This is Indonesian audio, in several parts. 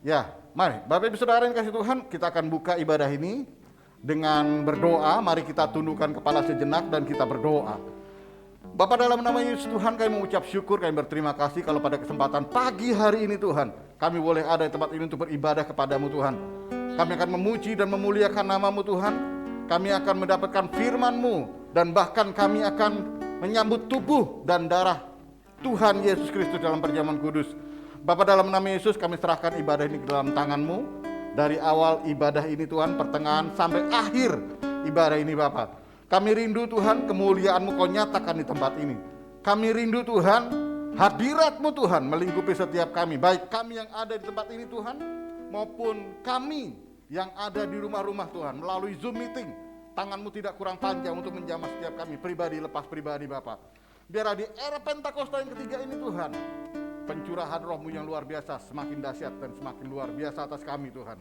Ya, mari Bapak Ibu Saudara yang kasih Tuhan, kita akan buka ibadah ini dengan berdoa. Mari kita tundukkan kepala sejenak dan kita berdoa. Bapa, dalam nama Yesus Tuhan, kami mengucap syukur, kami berterima kasih kalau pada kesempatan pagi hari ini Tuhan, kami boleh ada di tempat ini untuk beribadah kepadamu Tuhan. Kami akan memuji dan memuliakan namamu Tuhan. Kami akan mendapatkan firman-Mu dan bahkan kami akan menyambut tubuh dan darah Tuhan Yesus Kristus dalam perjamuan kudus. Bapa, dalam nama Yesus kami serahkan ibadah ini ke dalam tangan-Mu. Dari awal ibadah ini Tuhan, pertengahan sampai akhir ibadah ini Bapa. Kami rindu Tuhan, kemuliaan-Mu Kau nyatakan di tempat ini. Kami rindu Tuhan, hadirat-Mu Tuhan melingkupi setiap kami. Baik kami yang ada di tempat ini Tuhan, maupun kami yang ada di rumah-rumah Tuhan. Melalui Zoom meeting, tangan-Mu tidak kurang panjang untuk menjamah setiap kami, pribadi lepas pribadi Bapa. Biar di era Pentakosta yang ketiga ini Tuhan, pencurahan roh-Mu yang luar biasa semakin dahsyat dan semakin luar biasa atas kami Tuhan.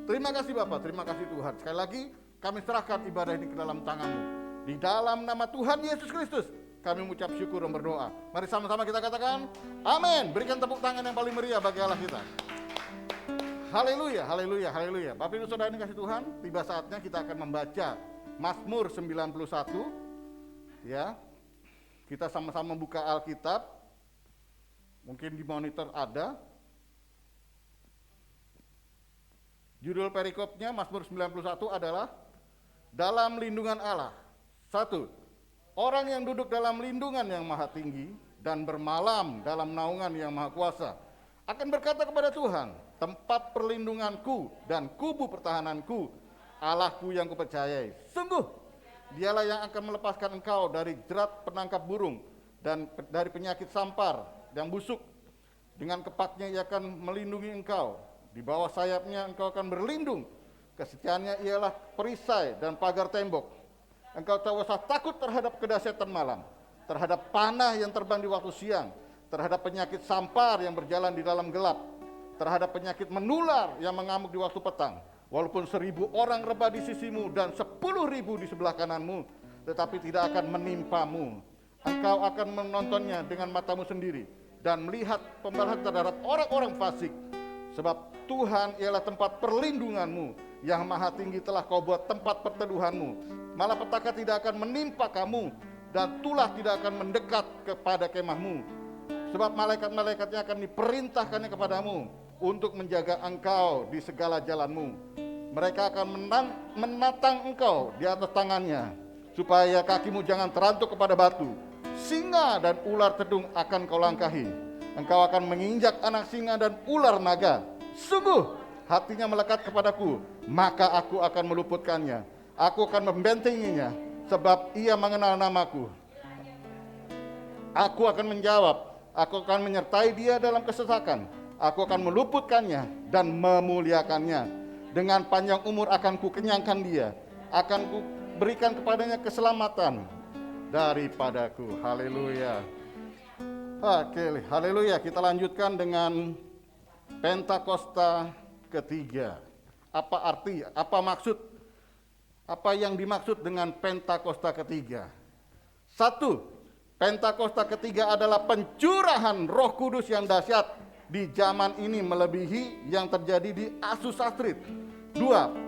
Terima kasih Bapak, terima kasih Tuhan. Sekali lagi kami serahkan ibadah ini ke dalam tangan-Mu. Di dalam nama Tuhan Yesus Kristus kami mengucap syukur dan berdoa. Mari sama-sama kita katakan amin. Berikan tepuk tangan yang paling meriah bagi Allah kita. Haleluya, haleluya, haleluya. Bapak Ibu Saudara yang kasih Tuhan, tiba saatnya kita akan membaca Mazmur 91. Ya, kita sama-sama buka Alkitab. Mungkin di monitor ada. Judul perikopnya Mazmur 91 adalah Dalam Lindungan Allah. 1. Orang yang duduk dalam lindungan yang maha tinggi dan bermalam dalam naungan yang maha kuasa akan berkata kepada Tuhan, tempat perlindunganku dan kubu pertahananku, Allahku yang kupercayai. Sungguh, Dialah yang akan melepaskan engkau dari jerat penangkap burung dan dari penyakit sampar yang busuk. Dengan kepaknya ia akan melindungi engkau. Di bawah sayapnya engkau akan berlindung. Kesetiaannya ialah perisai dan pagar tembok. Engkau tak usah takut terhadap kedahsyatan malam, terhadap panah yang terbang di waktu siang, terhadap penyakit sampar yang berjalan di dalam gelap, terhadap penyakit menular yang mengamuk di waktu petang. Walaupun 1.000 orang rebah di sisimu dan 10.000 di sebelah kananmu, tetapi tidak akan menimpamu. Engkau akan menontonnya dengan matamu sendiri dan melihat pembalasan terhadap orang-orang fasik. Sebab Tuhan ialah tempat perlindunganmu, yang maha tinggi telah kau buat tempat perteduhanmu. Malapetaka tidak akan menimpa kamu, dan tulah tidak akan mendekat kepada kemahmu. Sebab malaikat-malaikatnya akan diperintahkannya kepadamu untuk menjaga engkau di segala jalanmu. Mereka akan menatang engkau di atas tangannya, supaya kakimu jangan terantuk kepada batu. Singa dan ular tedung akan kau langkahi. Engkau akan menginjak anak singa dan ular naga. Sungguh hatinya melekat kepadaku, maka aku akan meluputkannya. Aku akan membentenginya, sebab ia mengenal namaku. Aku akan menjawab, aku akan menyertai dia dalam kesesakan. Aku akan meluputkannya dan memuliakannya. Dengan panjang umur akan kukenyangkan dia. Akan ku berikan kepadanya keselamatan daripadaku. Haleluya. Oke, haleluya. Kita lanjutkan dengan Pentakosta ketiga. Apa arti, apa maksud, apa yang dimaksud dengan Pentakosta ketiga? 1. Pentakosta ketiga adalah pencurahan Roh Kudus yang dahsyat di zaman ini melebihi yang terjadi di Azusa Street. 2.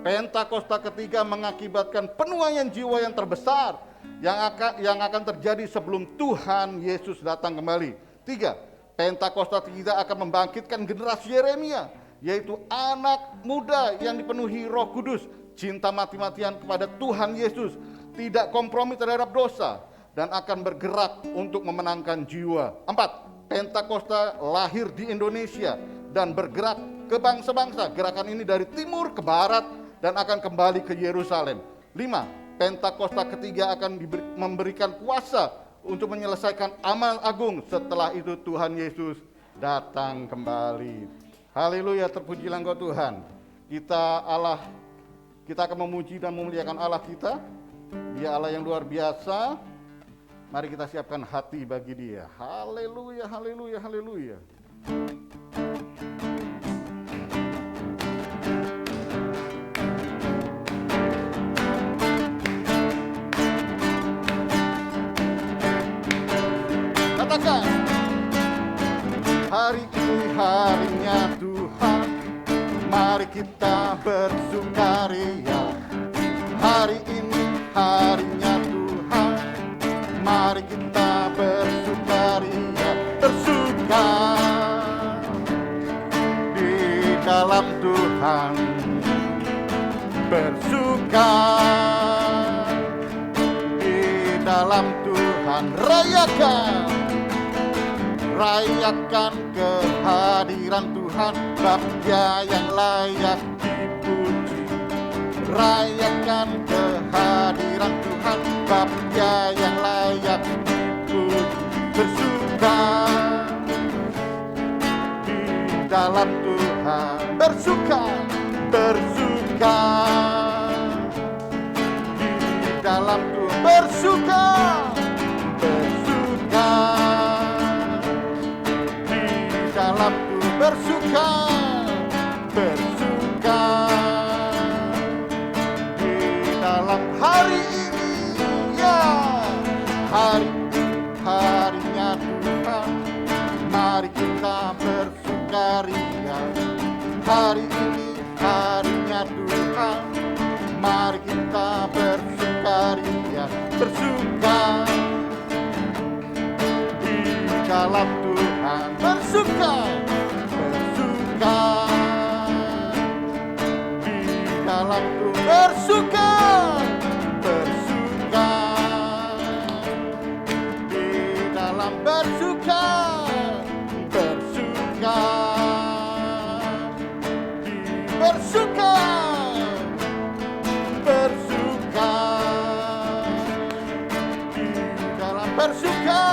Pentakosta ketiga mengakibatkan penuaian jiwa yang terbesar yang akan terjadi sebelum Tuhan Yesus datang kembali. 3. Pentakosta ketiga akan membangkitkan generasi Yeremia, yaitu anak muda yang dipenuhi Roh Kudus, cinta mati-matian kepada Tuhan Yesus, tidak kompromi terhadap dosa, dan akan bergerak untuk memenangkan jiwa. 4. Pentakosta lahir di Indonesia dan bergerak ke bangsa-bangsa. Gerakan ini dari timur ke barat dan akan kembali ke Yerusalem. 5. Pentakosta ketiga akan memberikan kuasa untuk menyelesaikan amal agung setelah itu Tuhan Yesus datang kembali. Haleluya, terpujilah Engkau Tuhan. Kita akan memuji dan memuliakan Allah kita. Dia Allah yang luar biasa. Mari kita siapkan hati bagi Dia. Haleluya, haleluya, haleluya. Katakan, hari ini harinya Tuhan, Mari kita bersukaria, hari ini harinya Tuhan. Mari kita bersukaria, bersuka di dalam Tuhan. Bersuka di dalam Tuhan. Rayakan kehadiran Tuhan, Bapa Dia yang layak dipuji. Rayakan kehadiran Tuhan, Bapa Dia yang layak dipuji. Bersuka di dalam Tuhan, bersuka di dalam Tuhan, bersuka dalam Tuhan, bersuka di dalam hari ini, ya harinya Tuhan. Mari kita bersukaria, hari ini harinya Tuhan. Mari kita bersukaria, bersuka di dalam Tuhan. Bersuka di dalam Tuhan. Bersuka di dalam, bersuka di dalam, bersuka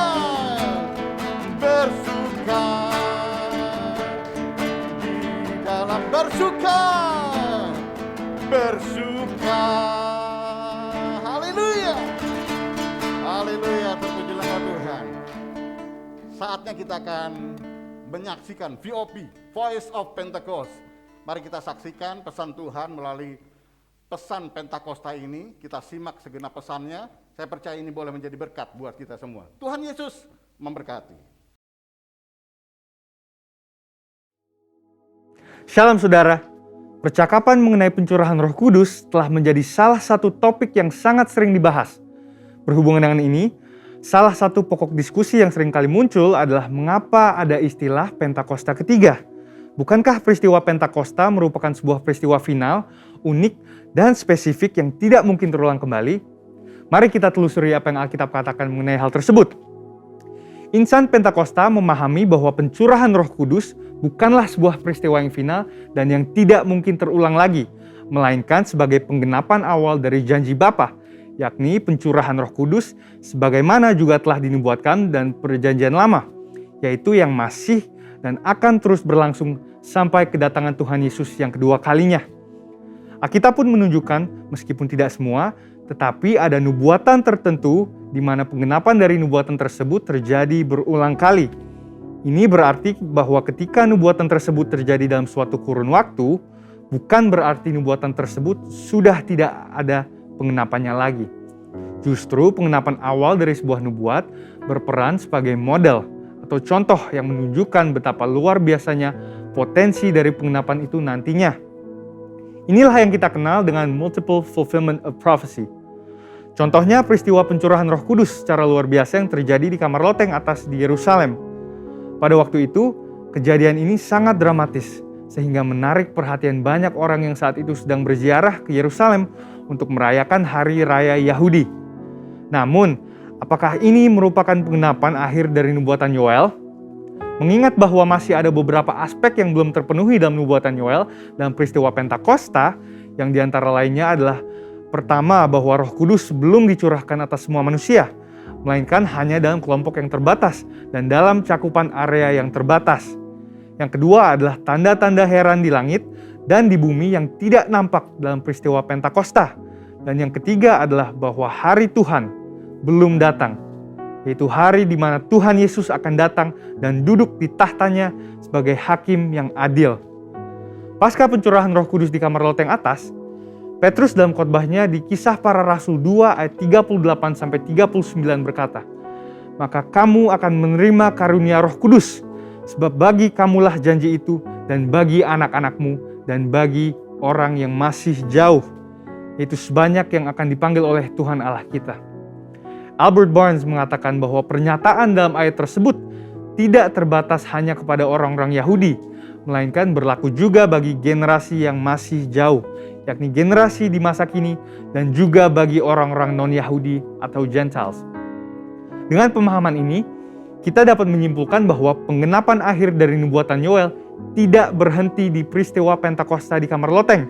di dalam, bersuka. Haleluya, haleluya, terpujilah Tuhan. Saatnya kita akan menyaksikan VOP, Voice of Pentecost. Mari kita saksikan pesan Tuhan melalui pesan Pentakosta ini. Kita simak segenap pesannya. Saya percaya ini boleh menjadi berkat buat kita semua. Tuhan Yesus memberkati. Shalom saudara, percakapan mengenai pencurahan Roh Kudus telah menjadi salah satu topik yang sangat sering dibahas. Berhubungan dengan ini, salah satu pokok diskusi yang sering kali muncul adalah mengapa ada istilah Pentakosta ketiga. Bukankah peristiwa Pentakosta merupakan sebuah peristiwa final, unik, dan spesifik yang tidak mungkin terulang kembali? Mari kita telusuri apa yang Alkitab katakan mengenai hal tersebut. Insan Pentakosta memahami bahwa pencurahan Roh Kudus bukanlah sebuah peristiwa yang final dan yang tidak mungkin terulang lagi, melainkan sebagai penggenapan awal dari janji Bapa, yakni pencurahan Roh Kudus sebagaimana juga telah dinubuatkan dan Perjanjian Lama, yaitu yang masih dan akan terus berlangsung sampai kedatangan Tuhan Yesus yang kedua kalinya. Alkitab pun menunjukkan, meskipun tidak semua, tetapi ada nubuatan tertentu di mana penggenapan dari nubuatan tersebut terjadi berulang kali. Ini berarti bahwa ketika nubuatan tersebut terjadi dalam suatu kurun waktu, bukan berarti nubuatan tersebut sudah tidak ada penggenapannya lagi. Justru penggenapan awal dari sebuah nubuat berperan sebagai model atau contoh yang menunjukkan betapa luar biasanya potensi dari penggenapan itu nantinya. Inilah yang kita kenal dengan multiple fulfillment of prophecy. Contohnya peristiwa pencurahan Roh Kudus secara luar biasa yang terjadi di kamar loteng atas di Yerusalem. Pada waktu itu, kejadian ini sangat dramatis sehingga menarik perhatian banyak orang yang saat itu sedang berziarah ke Yerusalem untuk merayakan hari raya Yahudi. Namun, apakah ini merupakan penggenapan akhir dari nubuatan Yoel? Mengingat bahwa masih ada beberapa aspek yang belum terpenuhi dalam nubuatan Yoel dalam peristiwa Pentakosta, yang diantara lainnya adalah pertama, bahwa Roh Kudus belum dicurahkan atas semua manusia, melainkan hanya dalam kelompok yang terbatas dan dalam cakupan area yang terbatas. Yang kedua adalah tanda-tanda heran di langit dan di bumi yang tidak nampak dalam peristiwa Pentakosta. Dan yang ketiga adalah bahwa hari Tuhan belum datang, yaitu hari di mana Tuhan Yesus akan datang dan duduk di tahtanya sebagai hakim yang adil. Pasca pencurahan Roh Kudus di kamar loteng atas, Petrus dalam khotbahnya di Kisah Para Rasul 2 ayat 38-39 berkata, "Maka kamu akan menerima karunia Roh Kudus, sebab bagi kamulah janji itu dan bagi anak-anakmu dan bagi orang yang masih jauh, yaitu sebanyak yang akan dipanggil oleh Tuhan Allah kita. Albert Barnes mengatakan bahwa pernyataan dalam ayat tersebut tidak terbatas hanya kepada orang-orang Yahudi, melainkan berlaku juga bagi generasi yang masih jauh, yakni generasi di masa kini dan juga bagi orang-orang non-Yahudi atau Gentiles. Dengan pemahaman ini, kita dapat menyimpulkan bahwa penggenapan akhir dari nubuatan Yoel tidak berhenti di peristiwa Pentakosta di Kamar Loteng,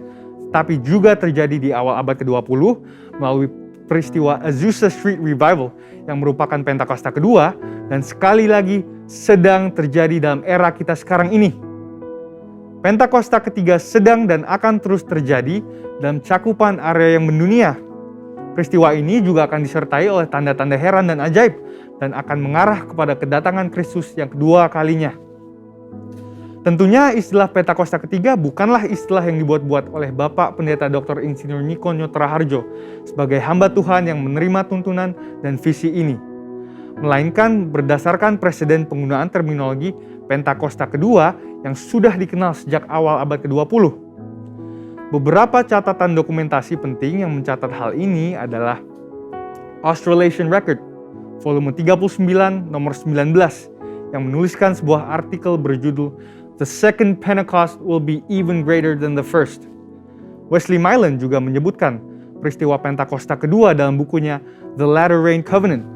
tapi juga terjadi di awal abad ke-20 melalui peristiwa Azusa Street Revival yang merupakan Pentakosta kedua dan sekali lagi sedang terjadi dalam era kita sekarang ini. Pentakosta ketiga sedang dan akan terus terjadi dalam cakupan area yang mendunia. Peristiwa ini juga akan disertai oleh tanda-tanda heran dan ajaib dan akan mengarah kepada kedatangan Kristus yang kedua kalinya. Tentunya istilah Pentakosta ketiga bukanlah istilah yang dibuat-buat oleh Bapak Pendeta Dr. Insinyur Niko Nyotraharjo sebagai hamba Tuhan yang menerima tuntunan dan visi ini, melainkan berdasarkan preseden penggunaan terminologi Pentakosta kedua yang sudah dikenal sejak awal abad ke-20. Beberapa catatan dokumentasi penting yang mencatat hal ini adalah Australasian Record, volume 39, nomor 19, yang menuliskan sebuah artikel berjudul The second Pentecost will be even greater than the first. Wesley Mylan juga menyebutkan peristiwa Pentakosta kedua dalam bukunya The Latter Rain Covenant.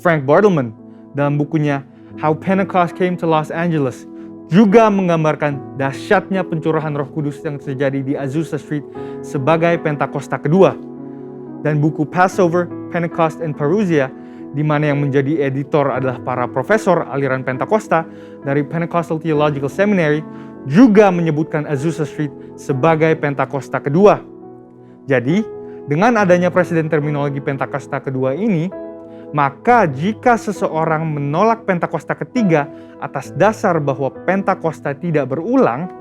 Frank Bartleman dalam bukunya How Pentecost Came to Los Angeles juga menggambarkan dahsyatnya pencurahan Roh Kudus yang terjadi di Azusa Street sebagai Pentakosta kedua. Dan buku Passover, Pentecost, and Parousia, di mana yang menjadi editor adalah para profesor aliran Pentakosta dari Pentecostal Theological Seminary, juga menyebutkan Azusa Street sebagai Pentakosta kedua. Jadi, dengan adanya presiden terminologi Pentakosta kedua ini, maka jika seseorang menolak Pentakosta ketiga atas dasar bahwa Pentakosta tidak berulang,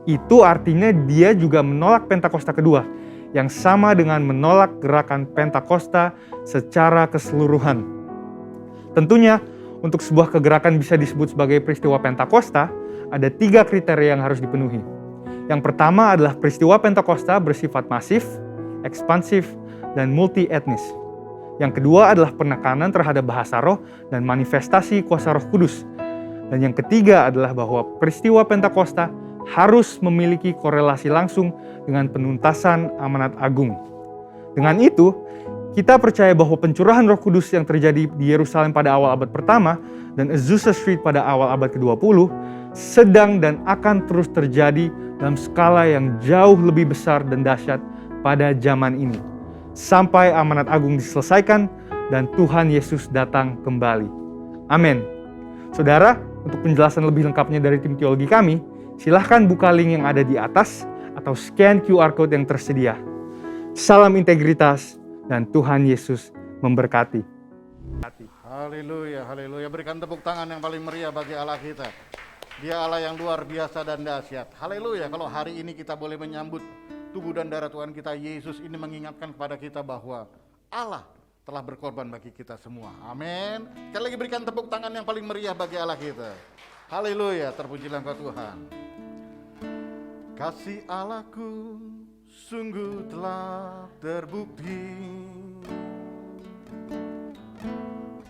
itu artinya dia juga menolak Pentakosta kedua, yang sama dengan menolak gerakan Pentakosta secara keseluruhan. Tentunya, untuk sebuah kegerakan bisa disebut sebagai peristiwa Pentakosta, ada 3 kriteria yang harus dipenuhi. Yang pertama adalah peristiwa Pentakosta bersifat masif, ekspansif, dan multi-etnis. Yang kedua adalah penekanan terhadap bahasa roh dan manifestasi kuasa Roh Kudus. Dan yang ketiga adalah bahwa peristiwa Pentakosta harus memiliki korelasi langsung dengan penuntasan amanat agung. Dengan itu, kita percaya bahwa pencurahan Roh Kudus yang terjadi di Yerusalem pada awal abad pertama dan Azusa Street pada awal abad ke-20 sedang dan akan terus terjadi dalam skala yang jauh lebih besar dan dahsyat pada zaman ini, sampai amanat agung diselesaikan dan Tuhan Yesus datang kembali. Amin. Saudara, untuk penjelasan lebih lengkapnya dari tim teologi kami, silahkan buka link yang ada di atas atau scan QR Code yang tersedia. Salam integritas dan Tuhan Yesus memberkati. Haleluya, haleluya. Berikan tepuk tangan yang paling meriah bagi Allah kita. Dia Allah yang luar biasa dan dahsyat. Haleluya. Kalau hari ini kita boleh menyambut tubuh dan darah Tuhan kita Yesus, ini mengingatkan kepada kita bahwa Allah telah berkorban bagi kita semua. Amin. Sekali lagi berikan tepuk tangan yang paling meriah bagi Allah kita. Haleluya, terpujilah Engkau Tuhan. Kasih Allahku sungguh telah terbukti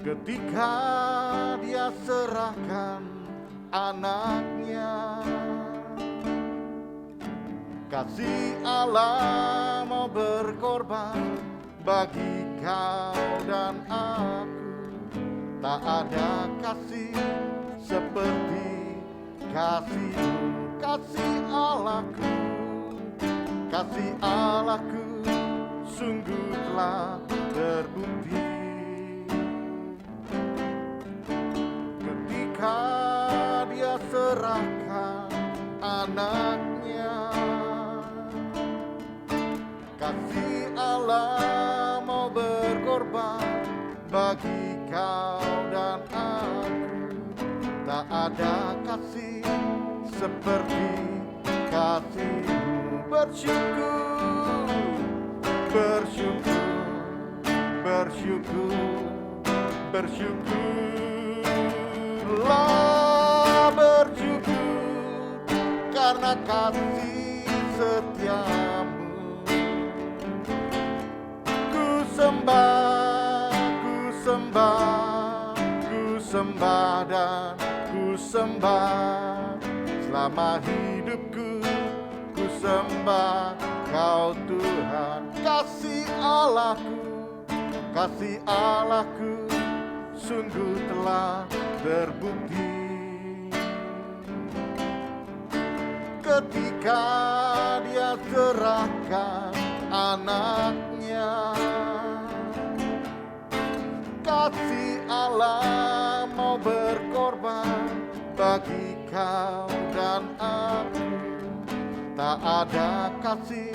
ketika Dia serahkan anaknya. Kasih Allah mau berkorban bagi kau dan aku. Tak ada kasih seperti kasih-Mu, kasih Allahku. Kasih Allahku sungguh telah terbukti ketika Dia serahkan anaknya. Kasih Allah mau berkorban bagi kau dan aku. Tak ada kasih seperti kasih-Mu. Bersyukur, bersyukur, bersyukur, bersyukurlah, bersyukur karena kasih setiamu. Ku sembah, ku sembah, ku sembah dan ku sembah. Selama hidupku ku sembah Kau Tuhan. Kasih Allahku sungguh telah terbukti ketika Dia serahkan anaknya. Kasih Allah mau berkorban bagi kau dan aku. Tak ada kasih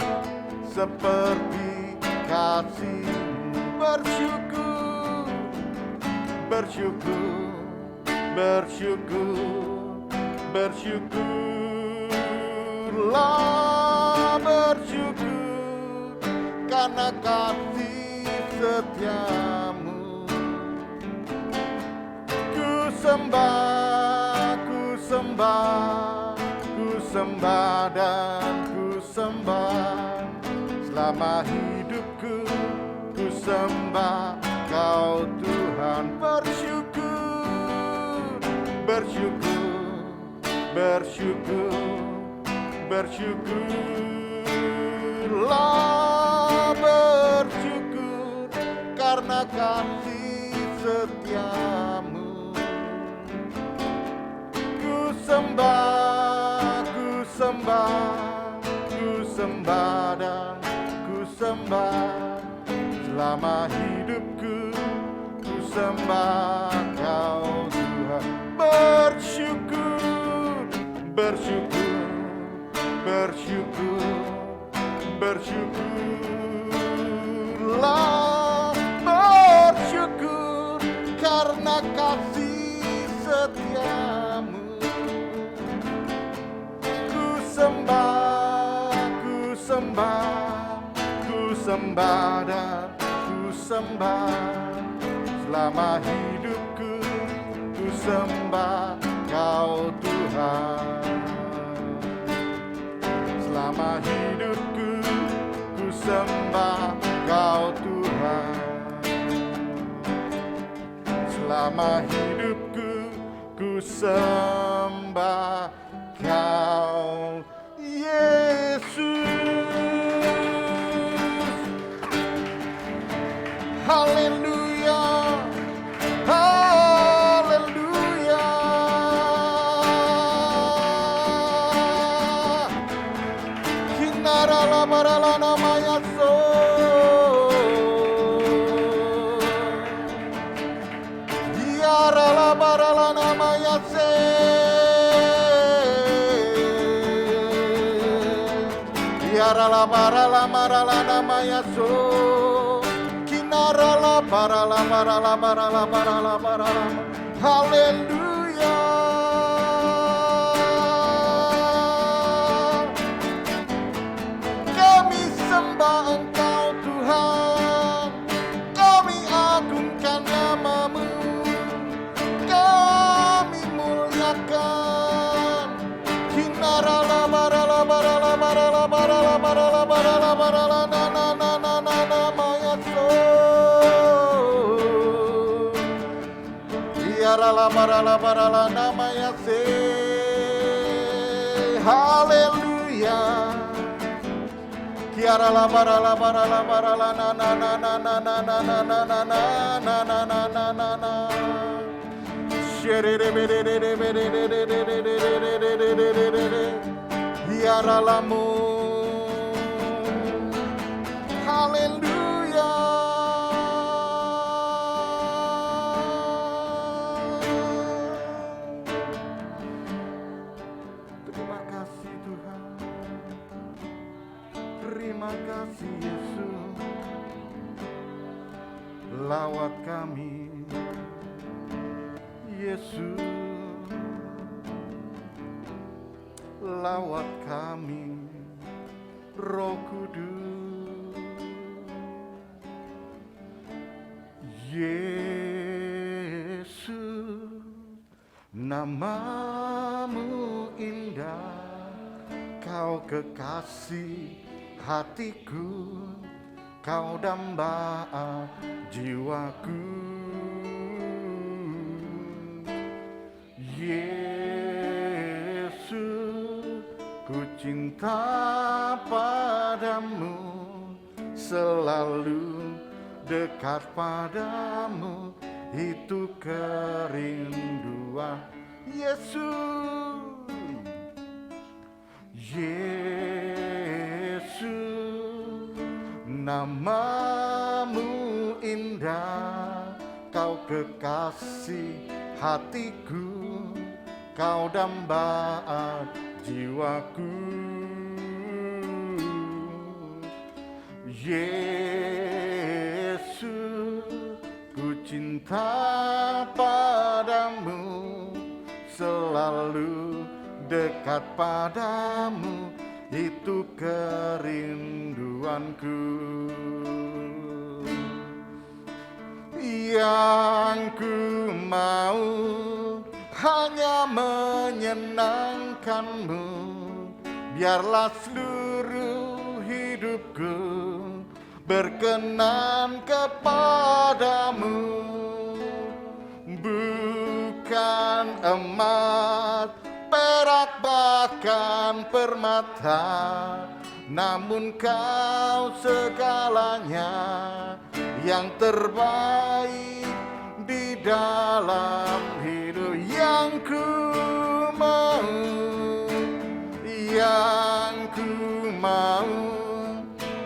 seperti kasih-Mu. Bersyukur, bersyukur, bersyukur, bersyukurlah, bersyukur karena kasih setiamu. Ku sembah, ku sembah, ku sembah dan ku sembah. Selama hidupku ku sembah Kau Tuhan. Bersyukur, bersyukur, bersyukur, bersyukurlah, bersyukur karena kasih setiamu. Ku sembah, ku sembah, ku sembah dan ku sembah. Selama hidupku ku sembah Kau Tuhan. Bersyukur, bersyukur, bersyukur, bersyukurlah, bersyukur karena kasih setiamu. Ku sembah, ku sembah, ku sembah dan ku sembah. Selama hidupku ku sembah Kau Tuhan. Selama hidupku ku sembah Kau Tuhan. Selama hidupku ku sembah Kau Yesus. Haleluya, haleluya. Kinarala barala namanya so. Diarala barala namanya se. Diarala barala marala namanya so. Barala, barala, barala, barala, barala, barala. Haleluya. Kami sembah Engkau Tuhan, kami agungkan nama-Mu, kami muliakan. Kinarala, barala, barala, barala, barala, barala, barala, barala, na na na na na na maya so. Diarala barala barala namanya se. Haleluya. Kiarala barala barala barala na na na na na na na na na na na na na na na na na. Shere be de de de be de de de de de de de de de de de de de. Diaralamu. Haleluya. Terima kasih Tuhan. Terima kasih Yesus. Lawat kami Yesus. Lawat kami Roh Kudus. Yesus, nama-Mu indah, Kau kekasih hatiku, kau dambaan jiwaku. Yesus, ku cinta padamu, selalu dekat padamu, itu kerinduan. Yesus, Yesus, namamu indah, kau kekasih hatiku, kau dambaan jiwaku. Yesus, ku cinta padamu, selalu dekat padamu, itu kerinduanku. Yang ku mau hanya menyenangkanmu, biarlah seluruh hidupku berkenan kepadamu. Bukan emas, perak, bahkan permata, namun kau segalanya yang terbaik di dalam hidup. Yang ku mau, yang ku mau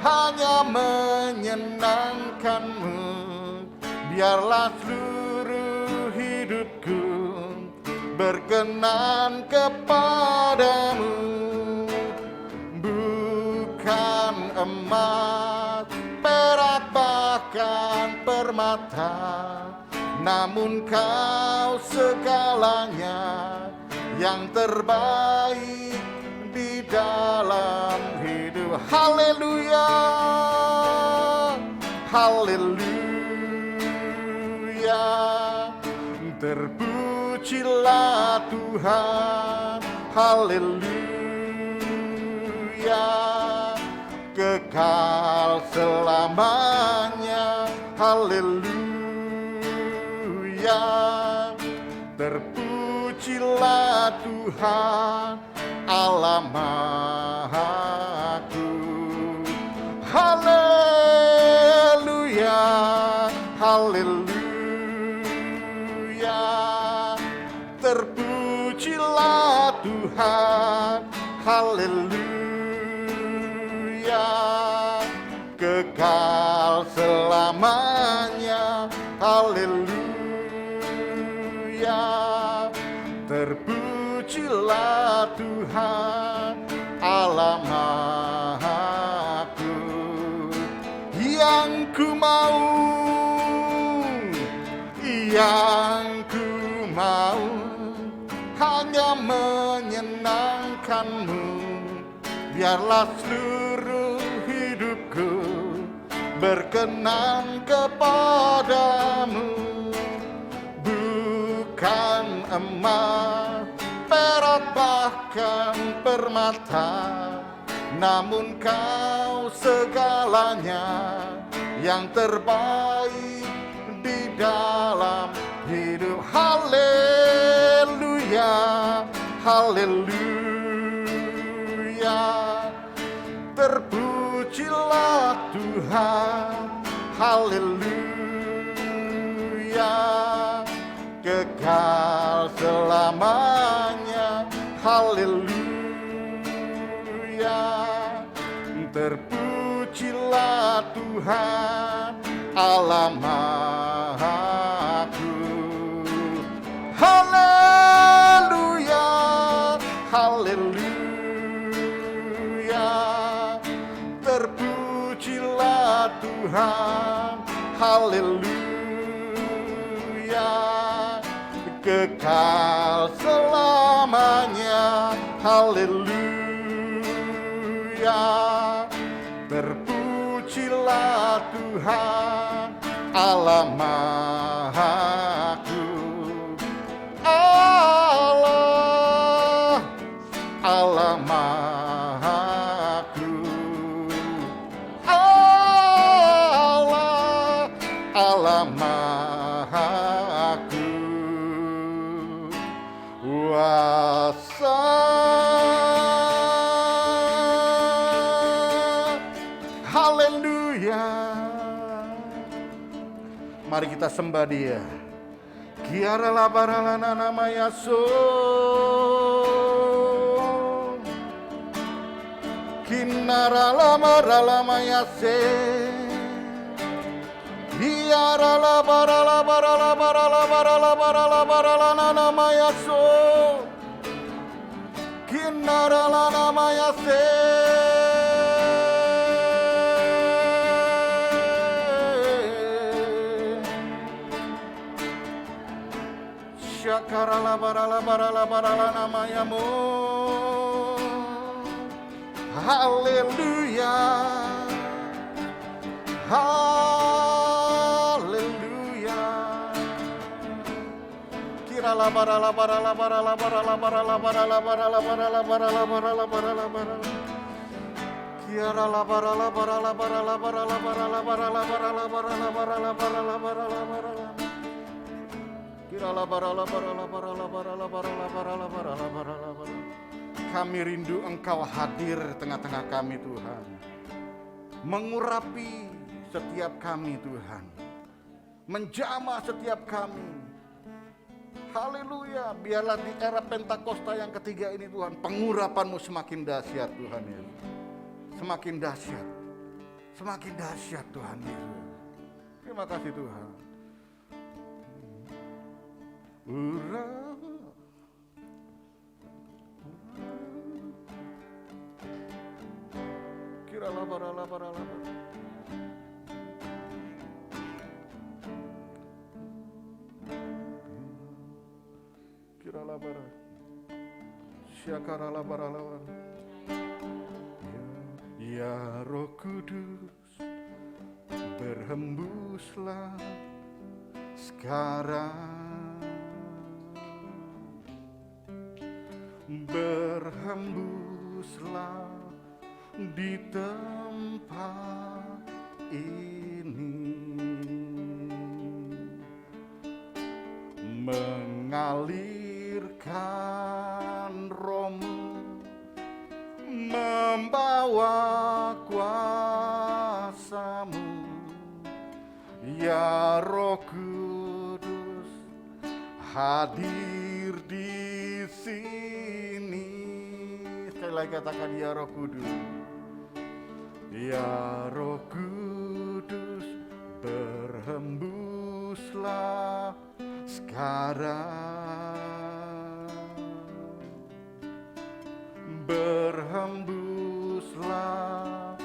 hanya menyenangkanmu, biarlah seluruh hidupku berkenan kepadamu. Bukan emas, perak, bahkan permata, namun kau segalanya yang terbaik di dalam hidup. Haleluya, haleluya, terpujilah Tuhan. Haleluya, kekal selamanya. Haleluya, terpujilah Tuhan Allah Maha Agung. Haleluya, haleluya, terpujilah Tuhan. Haleluya, kekal selamanya. Haleluya, terpujilah Tuhan Allah Maha Agung. Yang ku mau, yang ku mau hanya menyenangkanmu, biarlah seluruh hidupku berkenan kepadamu. Bukan emas, perak, bahkan permata, namun kau segalanya yang terbaik di dalam hidup. Haleluya, haleluya, terpujilah Tuhan. Haleluya, kekal selamanya. Haleluya, terpujilah Tuhan Allah Maha Agung. Haleluya, haleluya, terpujilah Tuhan. Haleluya, kekal selamanya. Haleluya, terpujilah Tuhan Allah Maha Agung. Allah, Allah Maha Mari kita sembah Dia. Kiara la baralana nama Yaso. Kinara lama yase. Kiara la barala nama Yaso. Kinara la nama Yase. Syakara barala namayamu. Haleluya. Haleluya. Kirala barala. Kiara la barala. Kami rindu Engkau hadir tengah-tengah kami Tuhan. Mengurapi setiap kami Tuhan. Menjamah setiap kami. Haleluya. Biarlah di era Pentakosta yang ketiga ini Tuhan, pengurapan-Mu semakin dahsyat Tuhan Yesus. Semakin dahsyat. Semakin dahsyat Tuhan Yesus. Terima kasih Tuhan. Kirala barala. Kirala barala. Syakarala barala. Ya Roh Kudus, berhembuslah sekarang. Berhembuslah di tempat ini, mengalirkan Roh-Mu, membawa kuasa-Mu, ya Roh Kudus, hadir di sini. Sekali lagi katakan ya Roh Kudus. Ya Roh Kudus, berhembuslah sekarang. Berhembuslah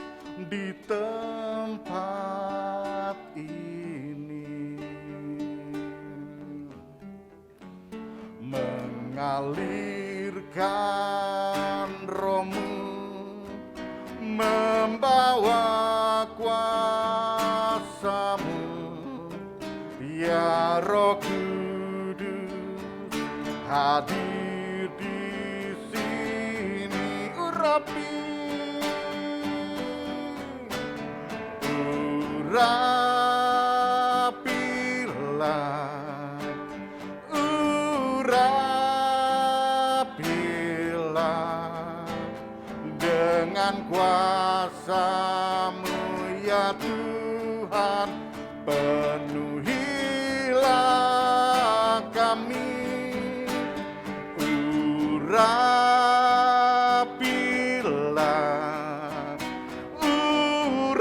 di tempat ini, mengalirkan Roh-Mu, membawa kuasa-Mu, ya Roh Kudus, hadir di sini. Urapilah dengan kuasa-Mu ya Tuhan, penuhilah kami. Urapilah,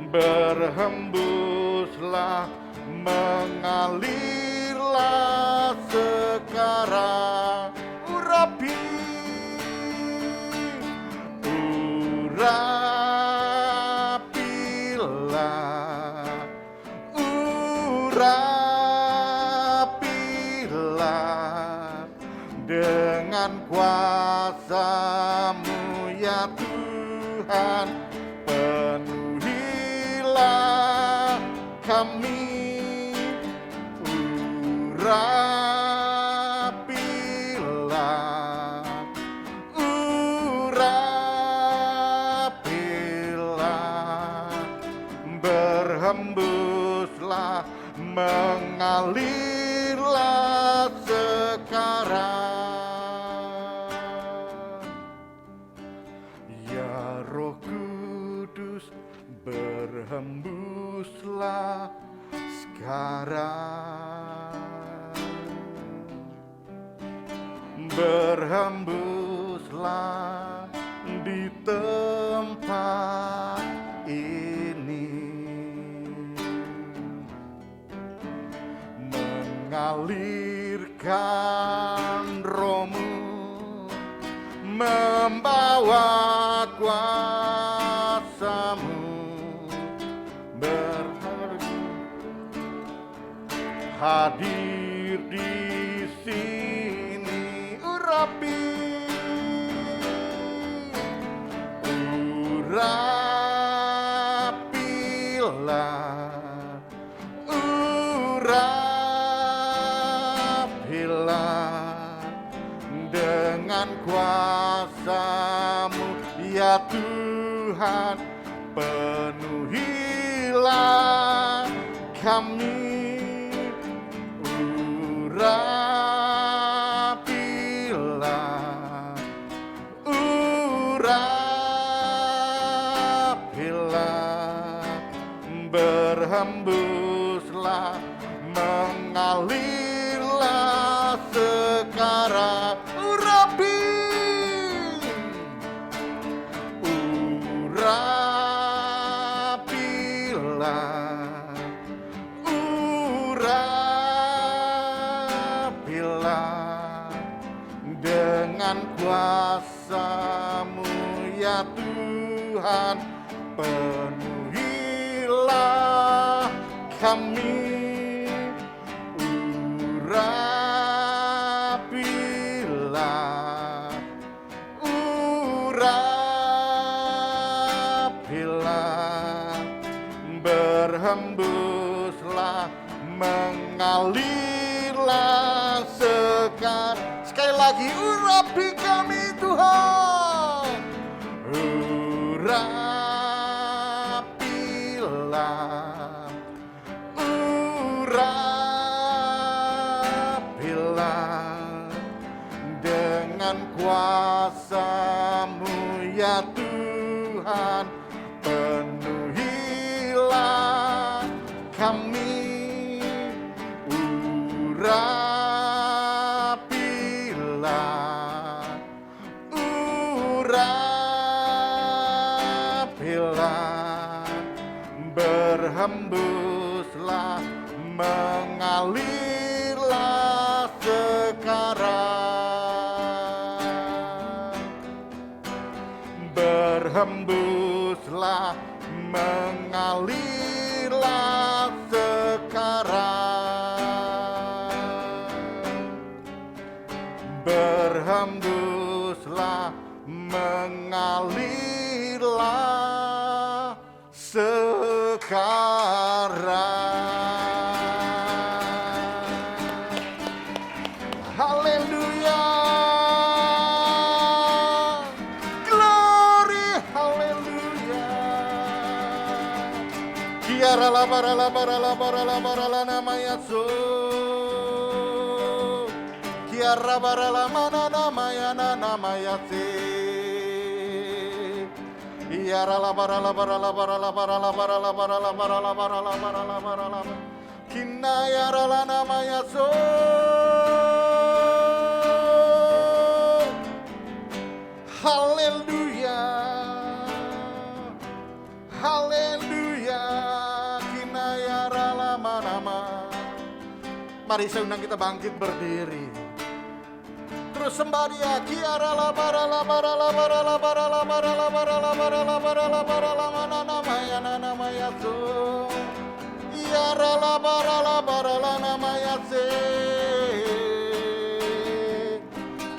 berhembuslah, mengalirlah sekarang. Urapilah dengan kuasa-Mu ya Tuhan, penuhilah kami. Urapilah, berhembuslah, mengalirlah sekarang. Ya Roh Kudus, berhembuslah di tempat ini, mengalirkan rohmu, membawa kuasamu, hadir di sini. Urapilah dengan kuasamu ya Tuhan, penuhilah kami. Urapilah, berhembuslah, mengalirlah sekarang. Urapilah dengan kuasamu ya Tuhan, penuhilah kami. Urapilah, berhembuslah, mengalirlah sekarang. Sekali lagi, urapi kami Tuhan. Urapilah, urapilah dengan kuasamu ya Tuhan, penuhilah kami. Urapilah, berhembuslah, mengalirlah sekarang. Berhembuslah, mengalirlah sekarang. Berhembuslah, mengalirlah sekarang. Haleluya, glory, haleluya. Kiara la bara la bara la bara la bara la namanya so. Kiara bara la mana namanya namanya se. Kiara la bara la bara la bara la bara la bara la bara la bara la bara la bara la bara la. Kinayara la namanya so. Haleluya, haleluya, kinayara la mana. Mari saya undang kita bangkit berdiri. Terus sembah dia. Kiara la bara la bara la bara la bara la bara la bara la bara la bara la bara la mana namanya so. Kiara la bara la namanya se.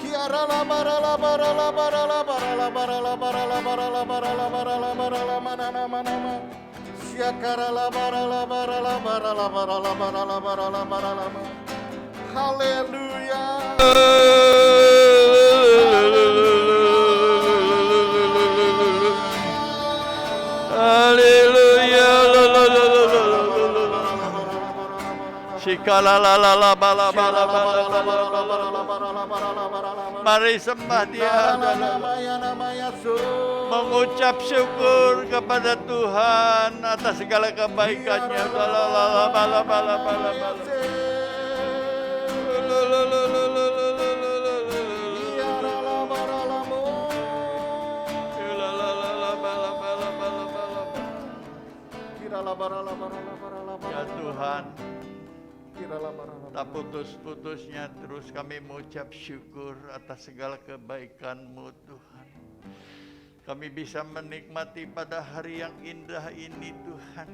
Kiara la bara la bara la bara la bara la bara la bara la bara la bara la bara la bara la mana nama. Siakara la bara la bara la bara la bara la bara la bara la bara la. Haleluya. Haleluya. Shikala la la la bala bala bala. Mari sembah dia, mengucap syukur kepada Tuhan atas segala kebaikannya. Bala bala bala bala bala. Tak putus-putusnya terus kami mengucap syukur atas segala kebaikan-Mu Tuhan. Kami bisa menikmati pada hari yang indah ini Tuhan.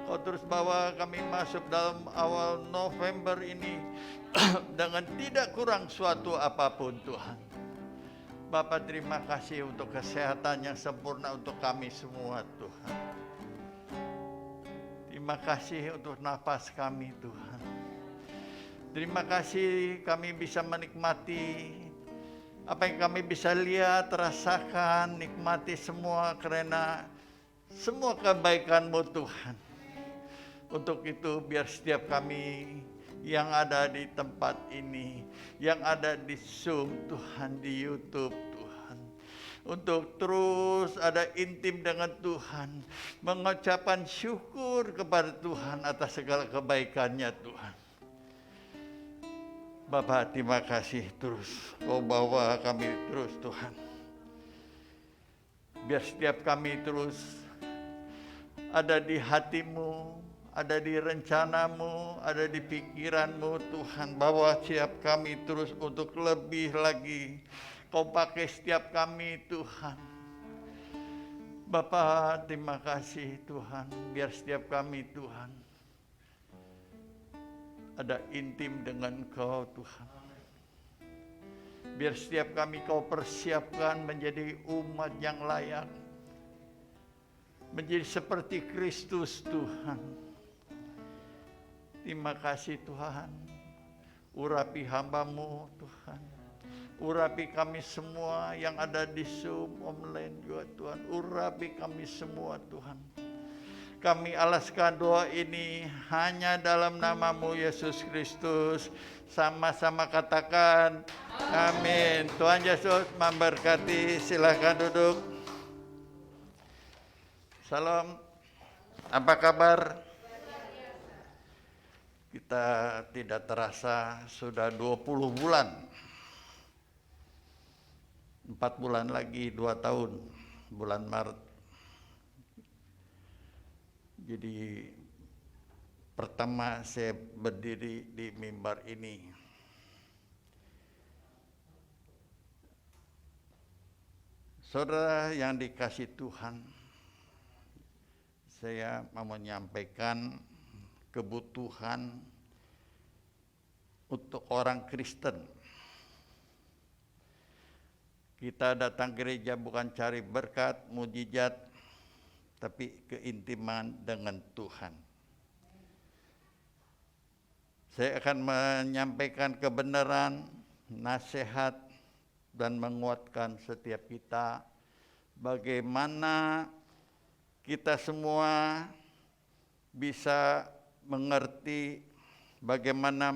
Kau terus bawa kami masuk dalam awal November ini dengan tidak kurang suatu apapun Tuhan. Bapa, terima kasih untuk kesehatan yang sempurna untuk kami semua Tuhan. Terima kasih untuk nafas kami Tuhan. Terima kasih kami bisa menikmati apa yang kami bisa lihat, rasakan, nikmati semua karena semua kebaikan-Mu Tuhan. Untuk itu biar setiap kami yang ada di tempat ini, yang ada di Zoom Tuhan, di YouTube Tuhan, untuk terus ada intim dengan Tuhan, mengucapkan syukur kepada Tuhan atas segala kebaikan-Nya Tuhan. Bapa, terima kasih terus Kau bawa kami terus Tuhan. Biar setiap kami terus ada di hati-Mu, ada di rencana-Mu, ada di pikiran-Mu Tuhan. Bawa setiap kami terus untuk lebih lagi. Kau pakai setiap kami Tuhan. Bapa, terima kasih Tuhan. Biar setiap kami Tuhan ada intim dengan Kau Tuhan. Biar setiap kami Kau persiapkan menjadi umat yang layak. Menjadi seperti Kristus Tuhan. Terima kasih Tuhan. Urapi hamba-Mu Tuhan. Urapi kami semua yang ada di Zoom online juga Tuhan. Urapi kami semua Tuhan. Kami alaskan doa ini hanya dalam nama-Mu Yesus Kristus. Sama-sama katakan amin. Tuhan Yesus memberkati. Silakan duduk. Salam. Apa kabar? Kita tidak terasa sudah 20 bulan. 4 bulan lagi 2 tahun. Bulan Maret. Jadi pertama saya berdiri di mimbar ini. Saudara yang dikasih Tuhan, saya mau menyampaikan kebutuhan untuk orang Kristen. Kita datang gereja bukan cari berkat, mujizat, tapi keintiman dengan Tuhan. Saya akan menyampaikan kebenaran, nasihat, dan menguatkan setiap kita bagaimana kita semua bisa mengerti bagaimana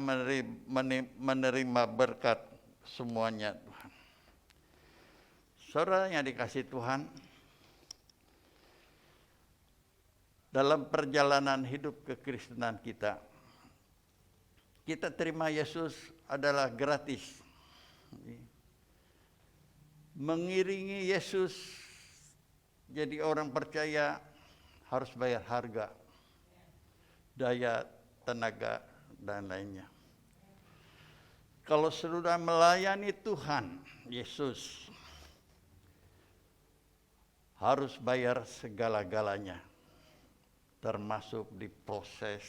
menerima berkat semuanya Tuhan. Saudara yang dikasih Tuhan, dalam perjalanan hidup kekristenan kita terima Yesus adalah gratis. Mengiringi Yesus jadi orang percaya harus bayar harga, daya, tenaga, dan lainnya. Kalau sudah melayani Tuhan Yesus, harus bayar segala-galanya, termasuk di proses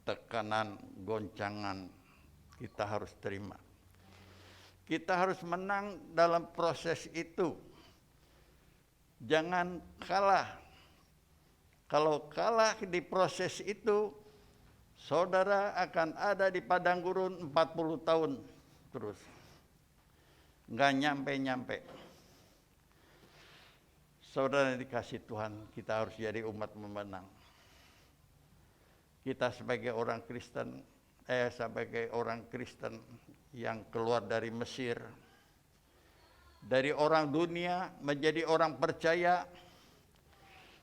tekanan, goncangan, kita harus terima. Kita harus menang dalam proses itu. Jangan kalah. Kalau kalah di proses itu, saudara akan ada di padang gurun 40 tahun terus. Nggak nyampe-nyampe. Saudara yang dikasih Tuhan, kita harus jadi umat pemenang. Kita sebagai orang Kristen yang keluar dari Mesir, dari orang dunia menjadi orang percaya,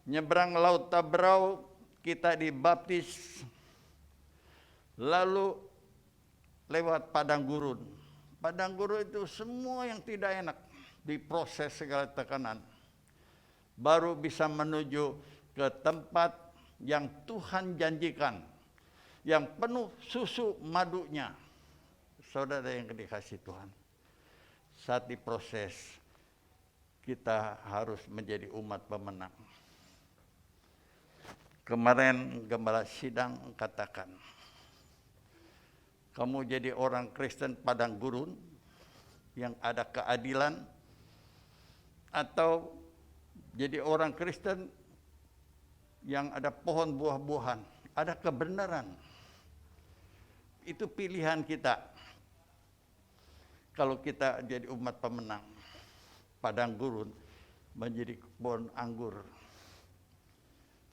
nyebrang laut Tabrau, kita dibaptis, lalu lewat padang gurun. Padang gurun itu semua yang tidak enak, diproses segala tekanan, baru bisa menuju ke tempat yang Tuhan janjikan, yang penuh susu madunya. Saudara yang dikasihi Tuhan, saat diproses, kita harus menjadi umat pemenang. Kemarin Gembala Sidang katakan, kamu jadi orang Kristen padang gurun yang ada keadilan, atau jadi orang Kristen yang ada pohon buah-buahan, ada kebenaran. Itu pilihan kita. Kalau kita jadi umat pemenang, padang gurun menjadi kebun anggur,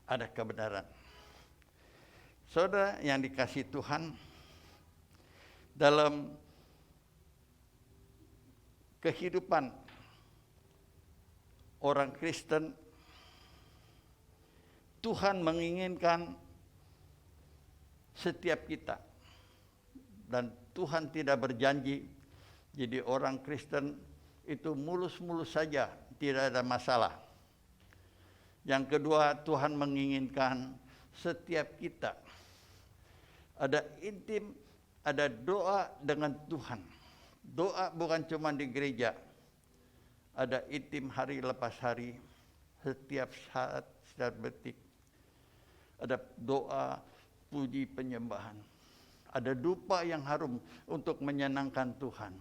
ada kebenaran. Saudara yang dikasihi Tuhan, dalam kehidupan orang Kristen, Tuhan menginginkan setiap kita, dan Tuhan tidak berjanji jadi orang Kristen itu mulus-mulus saja, tidak ada masalah. Yang kedua, Tuhan menginginkan setiap kita ada intim, ada doa dengan Tuhan. Doa bukan cuma di gereja, ada intim hari lepas hari, setiap saat, setiap detik. Ada doa, puji, penyembahan. Ada dupa yang harum untuk menyenangkan Tuhan.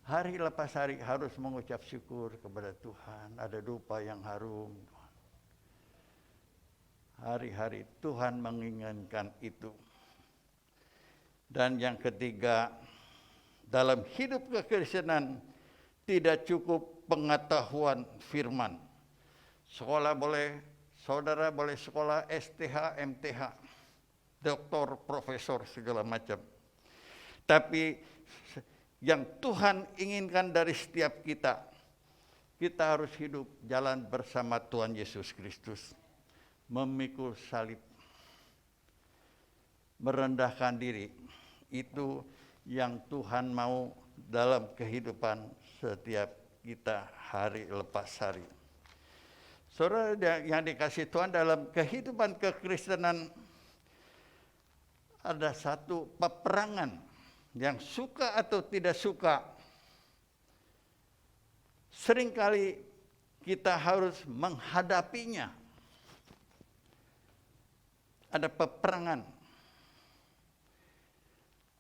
Hari lepas hari harus mengucap syukur kepada Tuhan. Ada dupa yang harum. Hari-hari Tuhan menginginkan itu. Dan yang ketiga, dalam hidup kekristenan tidak cukup pengetahuan firman. Sekolah boleh, saudara boleh sekolah STH, MTH, doktor, profesor, segala macam. Tapi yang Tuhan inginkan dari setiap kita, kita harus hidup jalan bersama Tuhan Yesus Kristus, memikul salib, merendahkan diri. Itu yang Tuhan mau dalam kehidupan setiap kita hari lepas hari. Saudara yang dikasihi Tuhan, dalam kehidupan kekristenan ada satu peperangan yang suka atau tidak suka. Seringkali kita harus menghadapinya. Ada peperangan.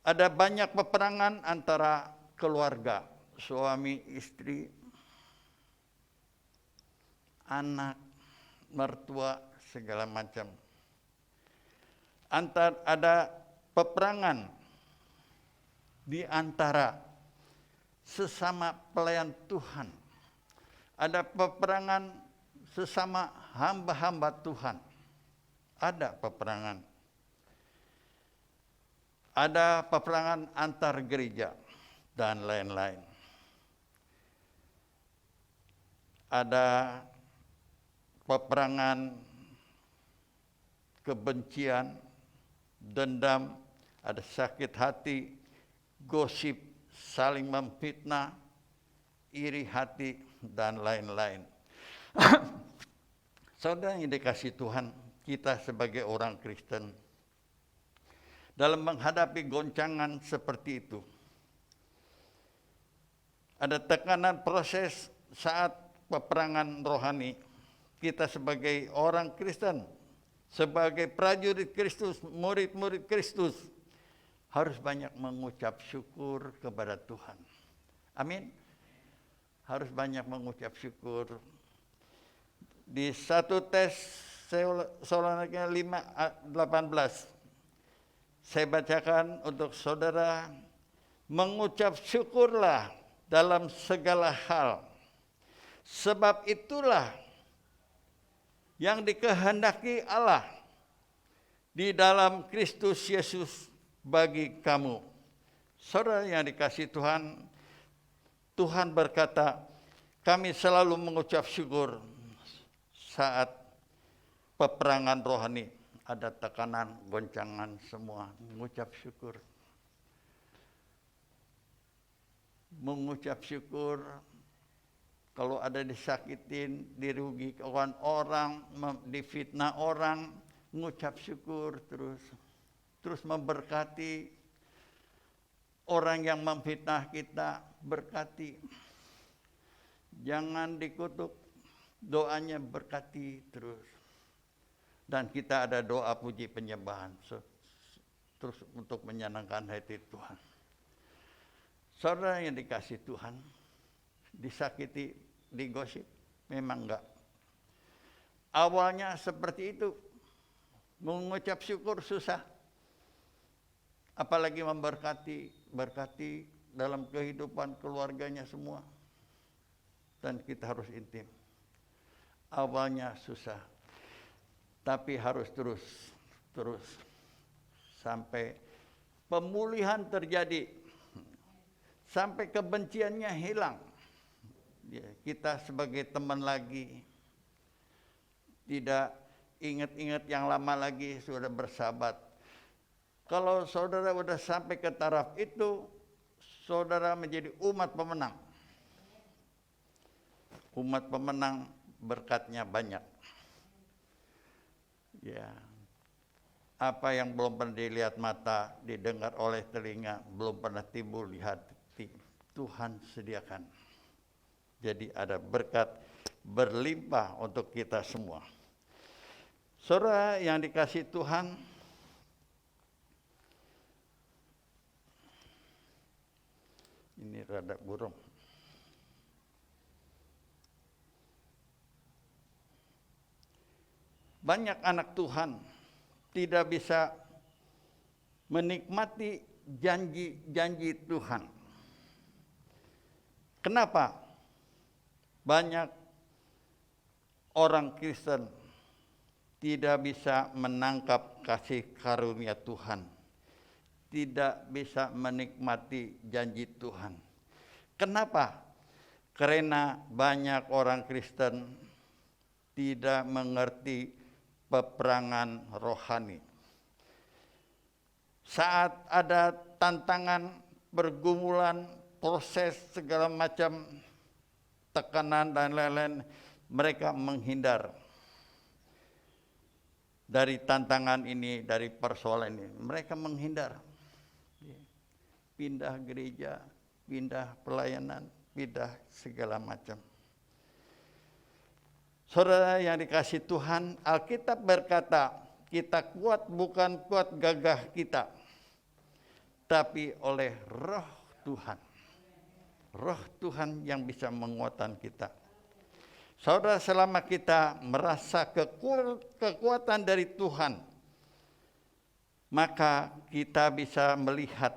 Ada banyak peperangan antara keluarga, suami, istri, anak, mertua, segala macam. Ada peperangan di antara sesama pelayan Tuhan. Ada peperangan sesama hamba-hamba Tuhan. Ada peperangan. Ada peperangan antar gereja dan lain-lain. Ada peperangan kebencian, dendam, ada sakit hati, gosip, saling memfitnah, iri hati, dan lain-lain. Saudara yang dikasihi Tuhan, kita sebagai orang Kristen, dalam menghadapi goncangan seperti itu, ada tekanan proses saat peperangan rohani. Kita sebagai orang Kristen, sebagai prajurit Kristus, murid-murid Kristus, harus banyak mengucap syukur kepada Tuhan. Amin. Harus banyak mengucap syukur. Di 1 Tesalonika 5:18, saya bacakan untuk saudara, mengucap syukurlah dalam segala hal, sebab itulah yang dikehendaki Allah di dalam Kristus Yesus bagi kamu. Saudara yang dikasihi Tuhan, Tuhan berkata, kami selalu mengucap syukur saat peperangan rohani. Ada tekanan, goncangan, semua. Mengucap syukur. Mengucap syukur kalau ada disakitin, dirugikan orang, difitnah orang, mengucap syukur terus. terus memberkati orang yang memfitnah kita, berkati. Jangan dikutuk, doanya berkati terus. Dan kita ada doa puji penyembahan terus untuk menyenangkan hati Tuhan. Saudara yang dikasih Tuhan, disakiti, digosip, memang enggak. Awalnya seperti itu, mengucap syukur susah. Apalagi berkati dalam kehidupan keluarganya semua. Dan kita harus intim. Awalnya susah, tapi harus terus sampai pemulihan terjadi, sampai kebenciannya hilang. Kita sebagai teman lagi, tidak ingat-ingat yang lama lagi, sudah bersahabat. Kalau saudara sudah sampai ke taraf itu, saudara menjadi umat pemenang. Umat pemenang berkatnya banyak. Ya, apa yang belum pernah dilihat mata, didengar oleh telinga, belum pernah timbul di hati, Tuhan sediakan. Jadi ada berkat berlimpah untuk kita semua. Saudara yang dikasih Tuhan, ini rada burung. Banyak anak Tuhan tidak bisa menikmati janji-janji Tuhan. Kenapa? Banyak orang Kristen tidak bisa menangkap kasih karunia Tuhan, tidak bisa menikmati janji Tuhan. Kenapa? Karena banyak orang Kristen tidak mengerti peperangan rohani. Saat ada tantangan, pergumulan, proses segala macam tekanan dan lain-lain, mereka menghindar dari tantangan ini, dari persoalan ini. Mereka menghindar. Pindah gereja, pindah pelayanan, pindah segala macam. Saudara yang dikasih Tuhan, Alkitab berkata, kita kuat bukan kuat gagah kita, tapi oleh Roh Tuhan. Roh Tuhan yang bisa menguatkan kita. Saudara, selama kita merasa kekuatan dari Tuhan, maka kita bisa melihat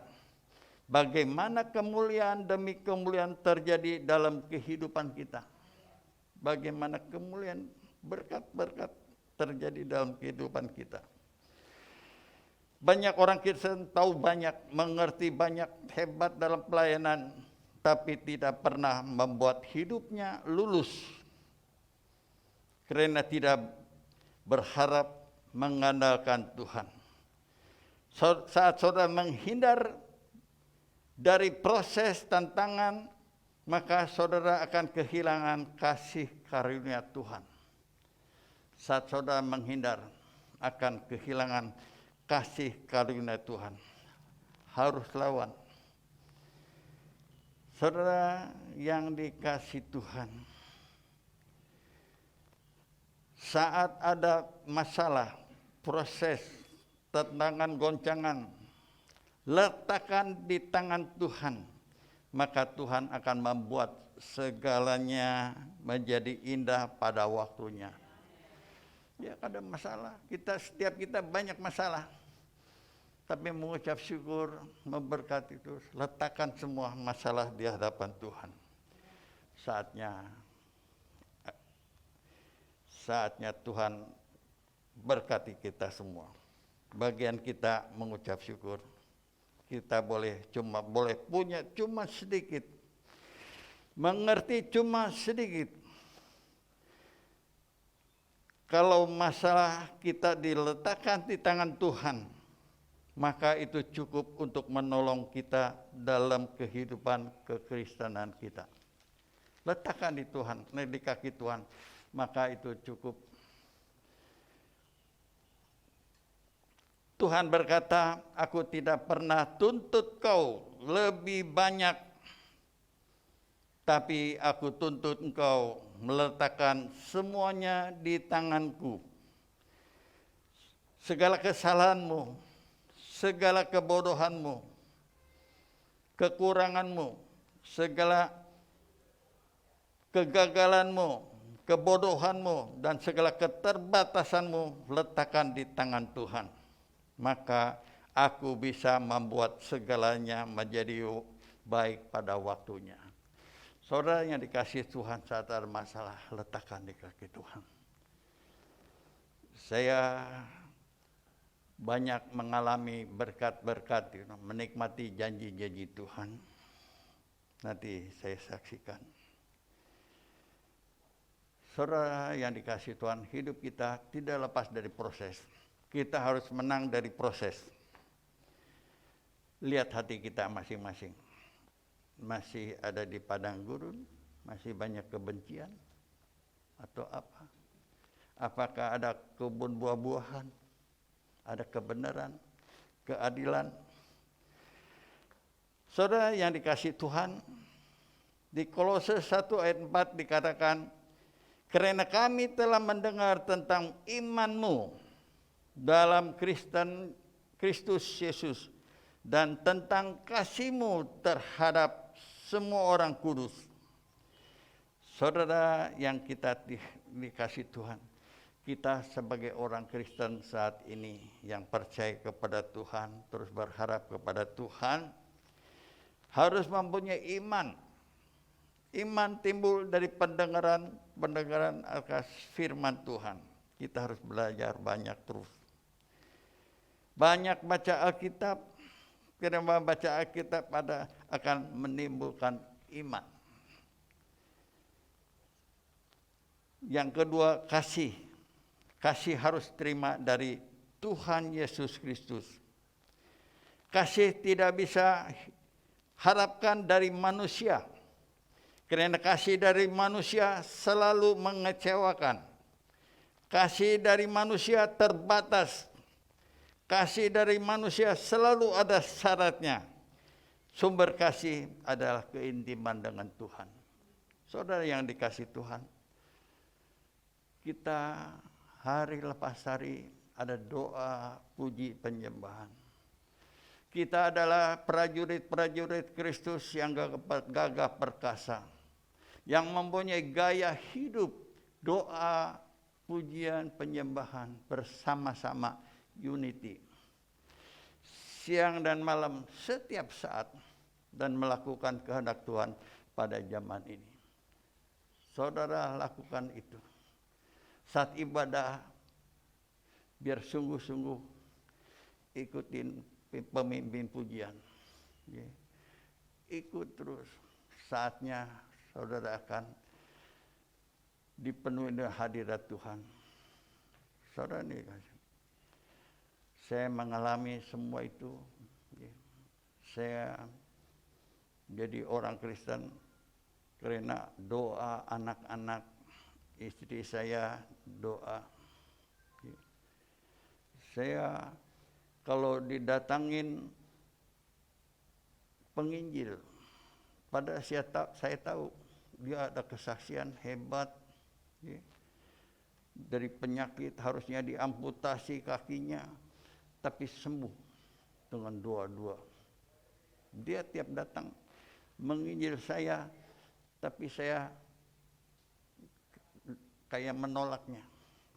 bagaimana kemuliaan demi kemuliaan terjadi dalam kehidupan kita. Bagaimana kemuliaan berkat-berkat terjadi dalam kehidupan kita. Banyak orang Kristen tahu banyak, mengerti banyak, hebat dalam pelayanan, tapi tidak pernah membuat hidupnya lulus. Karena tidak berharap mengandalkan Tuhan. Saat saudara menghindar dari proses tantangan, maka saudara akan kehilangan kasih karunia Tuhan. Saat saudara menghindar, akan kehilangan kasih karunia Tuhan. Harus lawan. Saudara yang dikasih Tuhan, saat ada masalah, proses, tantangan, goncangan, letakkan di tangan Tuhan. Maka Tuhan akan membuat segalanya menjadi indah pada waktunya. Ya, ada masalah. Setiap kita banyak masalah. Tapi mengucap syukur, memberkati terus. Letakkan semua masalah di hadapan Tuhan. Saatnya Tuhan berkati kita semua. Bagian kita mengucap syukur. Kita boleh punya cuma sedikit. Mengerti cuma sedikit. Kalau masalah kita diletakkan di tangan Tuhan, maka itu cukup untuk menolong kita dalam kehidupan kekristenan kita. Letakkan di Tuhan, di kaki Tuhan, maka itu cukup. Tuhan berkata, aku tidak pernah tuntut kau lebih banyak, tapi aku tuntut engkau meletakkan semuanya di tanganku. Segala kesalahanmu, segala kebodohanmu, kekuranganmu, segala kegagalanmu, kebodohanmu, dan segala keterbatasanmu letakkan di tangan Tuhan. Maka aku bisa membuat segalanya menjadi baik pada waktunya. Saudara yang dikasihi Tuhan, saat ada masalah, letakkan di kaki Tuhan. Saya banyak mengalami berkat-berkat, menikmati janji-janji Tuhan. Nanti saya saksikan. Saudara yang dikasihi Tuhan, hidup kita tidak lepas dari proses. Kita harus menang dari proses. Lihat hati kita masing-masing. Masih ada di padang gurun? Masih banyak kebencian? Atau apa? Apakah ada kebun buah-buahan? Ada kebenaran? Keadilan? Saudara yang dikasihi Tuhan, di Kolose 1 ayat 4 dikatakan, karena kami telah mendengar tentang imanmu dalam Kristus Yesus dan tentang kasih-Mu terhadap semua orang kudus. Saudara yang kita dikasihi Tuhan, kita sebagai orang Kristen saat ini yang percaya kepada Tuhan, terus berharap kepada Tuhan, harus mempunyai iman. Iman timbul dari pendengaran akan firman Tuhan. Kita harus belajar banyak terus. Banyak baca Alkitab, karena membaca Alkitab akan menimbulkan iman. Yang kedua, kasih. Kasih harus terima dari Tuhan Yesus Kristus. Kasih tidak bisa harapkan dari manusia. Karena kasih dari manusia selalu mengecewakan. Kasih dari manusia terbatas. Kasih dari manusia selalu ada syaratnya. Sumber kasih adalah keintiman dengan Tuhan. Saudara yang dikasihi Tuhan, kita hari lepas hari ada doa, puji, penyembahan. Kita adalah prajurit-prajurit Kristus yang gagah perkasa, yang mempunyai gaya hidup, doa, pujian, penyembahan bersama-sama, unity. Siang dan malam setiap saat dan melakukan kehendak Tuhan pada zaman ini. Saudara lakukan itu. Saat ibadah biar sungguh-sungguh ikutin pemimpin pujian. Ikut terus. Saatnya saudara akan dipenuhi dengan hadirat Tuhan. Saudara ini, saya mengalami semua itu. Saya jadi orang Kristen karena doa anak-anak, istri saya doa. Saya kalau didatangin penginjil, pada saya tahu dia ada kesaksian hebat. Dari penyakit harusnya diamputasi kakinya, tapi sembuh dengan doa-doa. Dia tiap datang menginjil saya, tapi saya kayak menolaknya.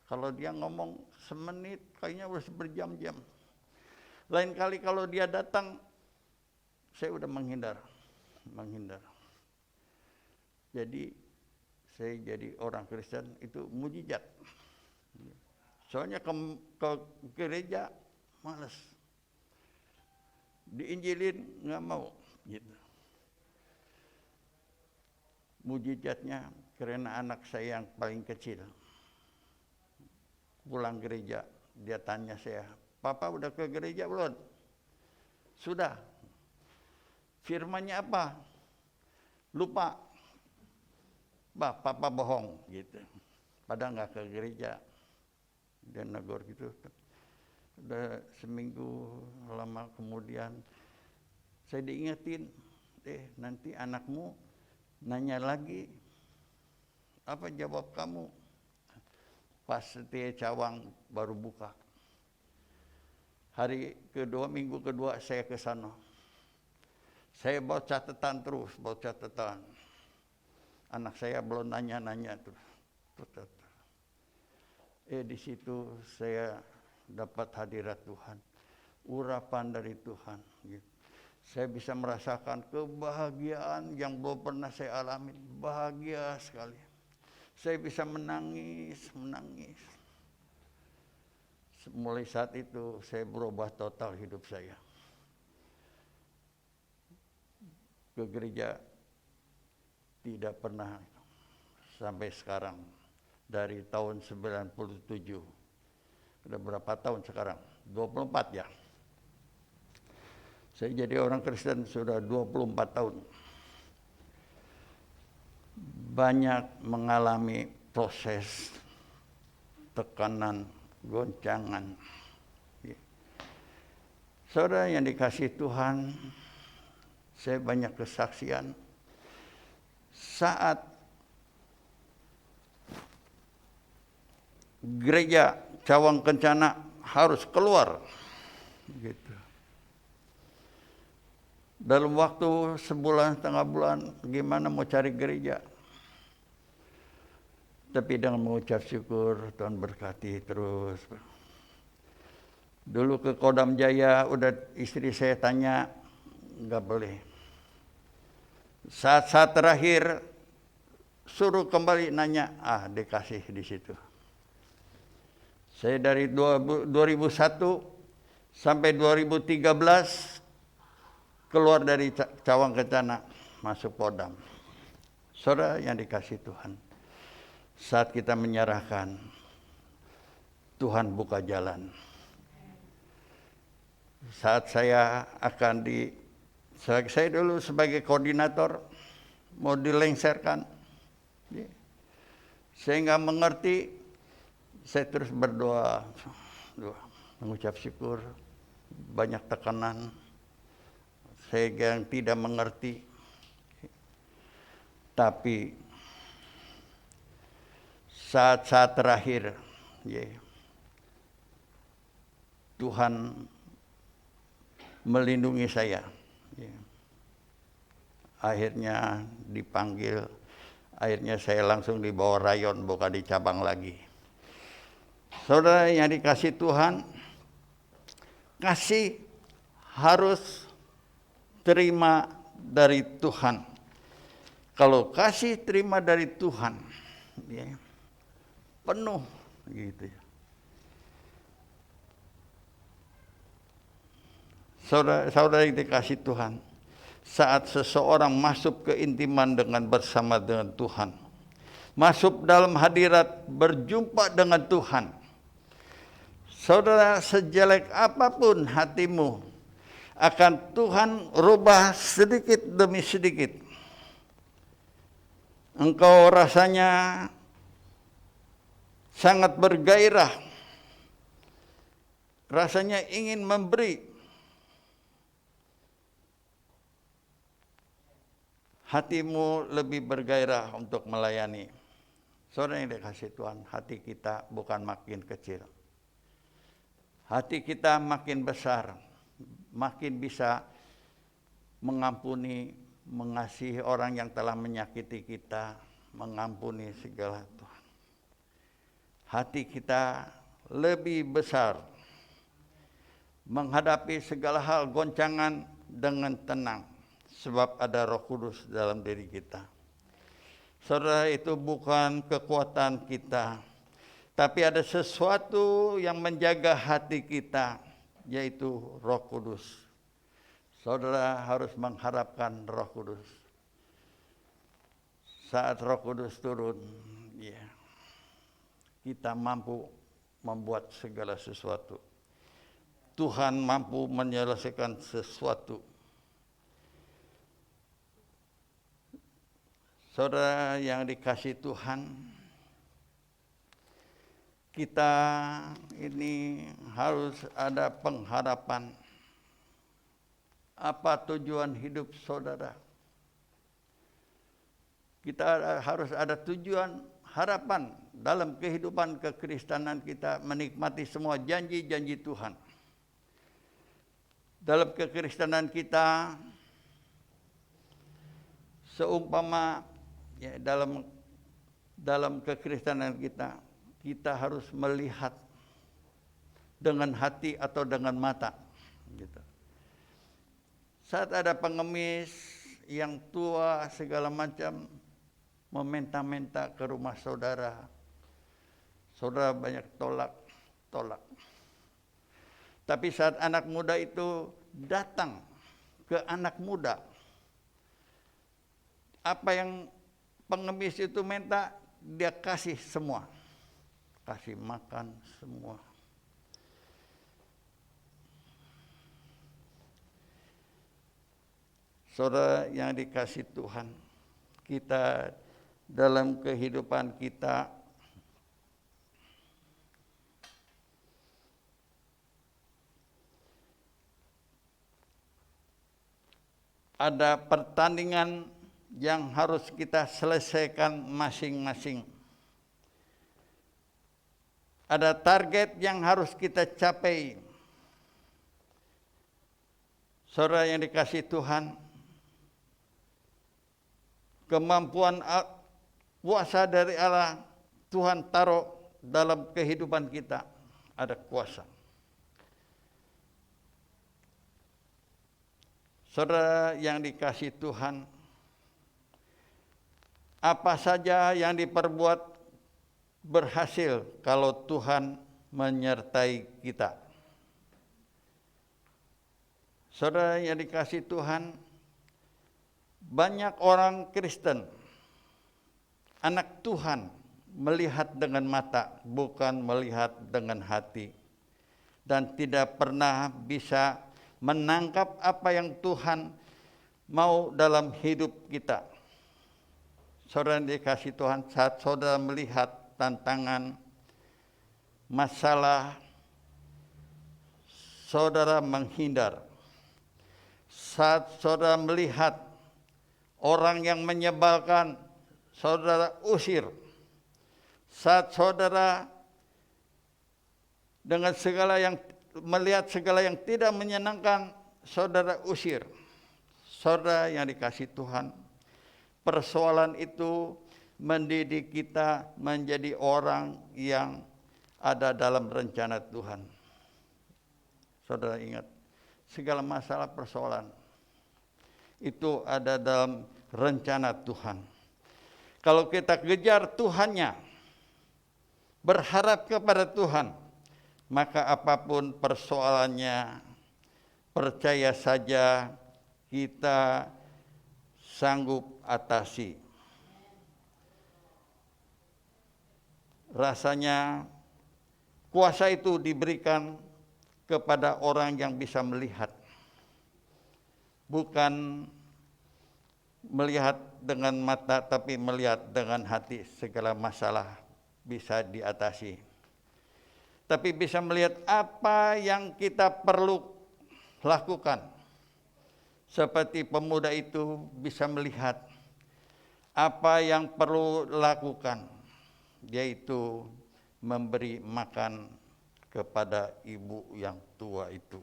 Kalau dia ngomong semenit, kayaknya harus berjam-jam. Lain kali kalau dia datang, saya udah menghindar. Jadi saya jadi orang Kristen itu mujizat. Soalnya ke gereja malas, diinjilin nggak mau, gitu. Mujizatnya karena anak saya yang paling kecil pulang gereja, dia tanya saya, "Papa udah ke gereja belum?" "Sudah." "Firmannya apa?" "Lupa." "Bah, Papa bohong," gitu. Padahal nggak ke gereja. Dia negor gitu. Udah seminggu lama kemudian saya diingetin, nanti anakmu nanya lagi, apa jawab kamu? Pas setia Cawang baru buka. Hari kedua, minggu kedua saya ke sana. Saya bawa catatan terus, bawa catatan. Anak saya belum nanya-nanya terus. Di situ saya dapat hadirat Tuhan, urapan dari Tuhan. Gitu. Saya bisa merasakan kebahagiaan yang belum pernah saya alami, bahagia sekali. Saya bisa menangis. Mulai saat itu saya berubah total hidup saya. Ke gereja tidak pernah sampai sekarang. Dari tahun 97. Udah berapa tahun sekarang? 24 ya. Saya jadi orang Kristen sudah 24 tahun. Banyak mengalami proses tekanan, goncangan. Saudara yang dikasihi Tuhan, saya banyak kesaksian saat gereja Cawang Kencana harus keluar gitu. Dalam waktu sebulan, setengah bulan, gimana mau cari gereja? Tapi dengan mengucap syukur, Tuhan berkati terus. Dulu ke Kodam Jaya, udah istri saya tanya, nggak boleh. Saat-saat terakhir, suruh kembali nanya, dikasih di situ. Saya dari 2001 sampai 2013 keluar dari Cawang Kencana, masuk Kodam. Saudara yang dikasih Tuhan, saat kita menyerahkan, Tuhan buka jalan. Saat saya akan saya dulu sebagai koordinator, mau dilengserkan. Saya nggak mengerti, saya terus berdoa, mengucap syukur, banyak tekanan, saya yang tidak mengerti. Tapi saat-saat terakhir, Tuhan melindungi saya. Akhirnya dipanggil, akhirnya saya langsung dibawa rayon, bukan di cabang lagi. Saudara yang dikasih Tuhan, kasih harus terima dari Tuhan. Kalau kasih terima dari Tuhan, penuh gitu ya. Saudara yang dikasih Tuhan, saat seseorang masuk keintiman bersama dengan Tuhan, masuk dalam hadirat, berjumpa dengan Tuhan, saudara, sejelek apapun hatimu, akan Tuhan rubah sedikit demi sedikit. Engkau rasanya sangat bergairah, rasanya ingin memberi. Hatimu lebih bergairah untuk melayani. Saudara yang dikasih Tuhan, hati kita bukan makin kecil. Hati kita makin besar, makin bisa mengampuni, mengasihi orang yang telah menyakiti kita, mengampuni segala Tuhan. Hati kita lebih besar, menghadapi segala hal goncangan dengan tenang, sebab ada Roh Kudus dalam diri kita. Saudara, itu bukan kekuatan kita, tapi ada sesuatu yang menjaga hati kita, yaitu Roh Kudus. Saudara harus mengharapkan Roh Kudus. Saat Roh Kudus turun, kita mampu membuat segala sesuatu. Tuhan mampu menyelesaikan sesuatu. Saudara yang dikasihi Tuhan, kita ini harus ada pengharapan. Apa tujuan hidup saudara? Kita harus ada tujuan, harapan dalam kehidupan kekristenan kita, menikmati semua janji-janji Tuhan. Dalam kekristenan kita, seumpama ya, dalam kekristenan kita harus melihat dengan hati atau dengan mata, gitu. Saat ada pengemis yang tua segala macam mementa-menta ke rumah saudara, saudara banyak tolak. Tapi saat anak muda itu datang ke anak muda, apa yang pengemis itu minta, dia kasih semua. Kasih makan semua. Saudara yang dikasih Tuhan, kita dalam kehidupan kita ada pertandingan yang harus kita selesaikan masing-masing. Ada target yang harus kita capai. Saudara yang dikasih Tuhan, kemampuan kuasa dari Allah Tuhan taruh dalam kehidupan kita, ada kuasa. Saudara yang dikasih Tuhan, apa saja yang diperbuat berhasil kalau Tuhan menyertai kita. Saudara yang dikasih Tuhan, banyak orang Kristen, anak Tuhan, melihat dengan mata, bukan melihat dengan hati. Dan tidak pernah bisa menangkap apa yang Tuhan mau dalam hidup kita. Saudara yang dikasih Tuhan, saat saudara melihat tantangan, masalah, saudara menghindar. Saat saudara melihat orang yang menyebalkan, saudara usir. Saat saudara dengan melihat segala yang tidak menyenangkan, saudara usir. Saudara yang dikasih Tuhan, persoalan itu mendidik kita menjadi orang yang ada dalam rencana Tuhan. Saudara ingat, segala masalah persoalan itu ada dalam rencana Tuhan. Kalau kita kejar Tuhannya, berharap kepada Tuhan, maka apapun persoalannya, percaya saja kita sanggup atasi. Rasanya kuasa itu diberikan kepada orang yang bisa melihat, bukan melihat dengan mata, tapi melihat dengan hati. Segala masalah bisa diatasi. Tapi bisa melihat apa yang kita perlu lakukan. Seperti pemuda itu bisa melihat apa yang perlu lakukan, yaitu memberi makan kepada ibu yang tua itu.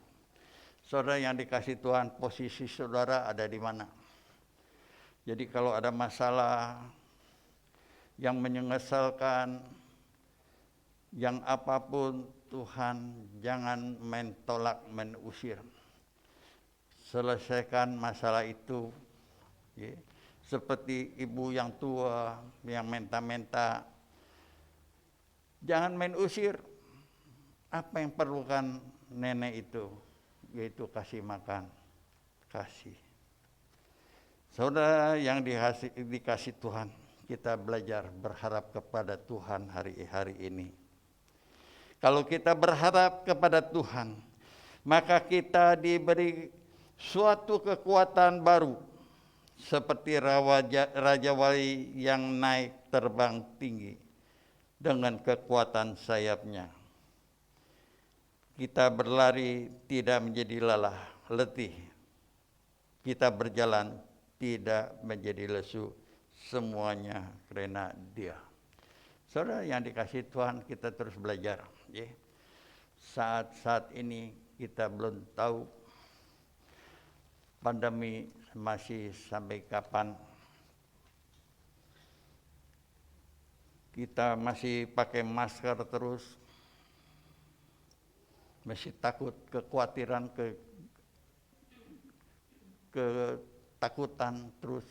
Saudara yang dikasih Tuhan, posisi saudara ada di mana? Jadi kalau ada masalah yang menyesalkan, yang apapun, Tuhan jangan main tolak, main usir. Selesaikan masalah itu. Ya. Seperti ibu yang tua yang menta-menta, jangan main usir. Apa yang perlukan nenek itu? Yaitu kasih makan, kasih. Saudara yang dikasih Tuhan, kita belajar berharap kepada Tuhan hari ini. Kalau kita berharap kepada Tuhan, maka kita diberi suatu kekuatan baru, seperti Raja Wali yang naik terbang tinggi dengan kekuatan sayapnya. Kita berlari tidak menjadi lelah, letih. Kita berjalan tidak menjadi lesu. Semuanya karena Dia. Saudara yang dikasihi Tuhan, kita terus belajar. Ya. Saat-saat ini kita belum tahu pandemi masih sampai kapan. Kita masih pakai masker terus, masih takut, kekhawatiran, ketakutan terus.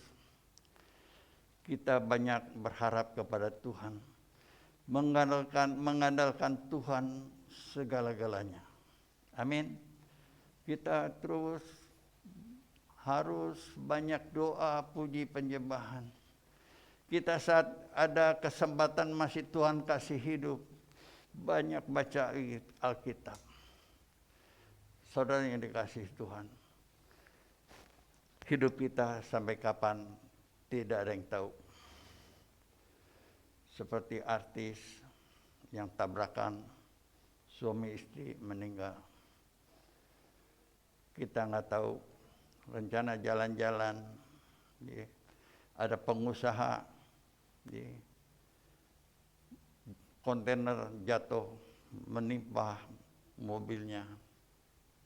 Kita banyak berharap kepada Tuhan, mengandalkan Tuhan segala-galanya. Amin. Kita terus harus banyak doa, puji, penyembahan. Kita saat ada kesempatan masih Tuhan kasih hidup, banyak baca Alkitab. Saudara yang dikasihi Tuhan, hidup kita sampai kapan tidak ada yang tahu. Seperti artis yang tabrakan, suami istri meninggal. Kita nggak tahu rencana jalan-jalan, ya. Ada pengusaha, ya. Kontainer jatuh menimpa mobilnya,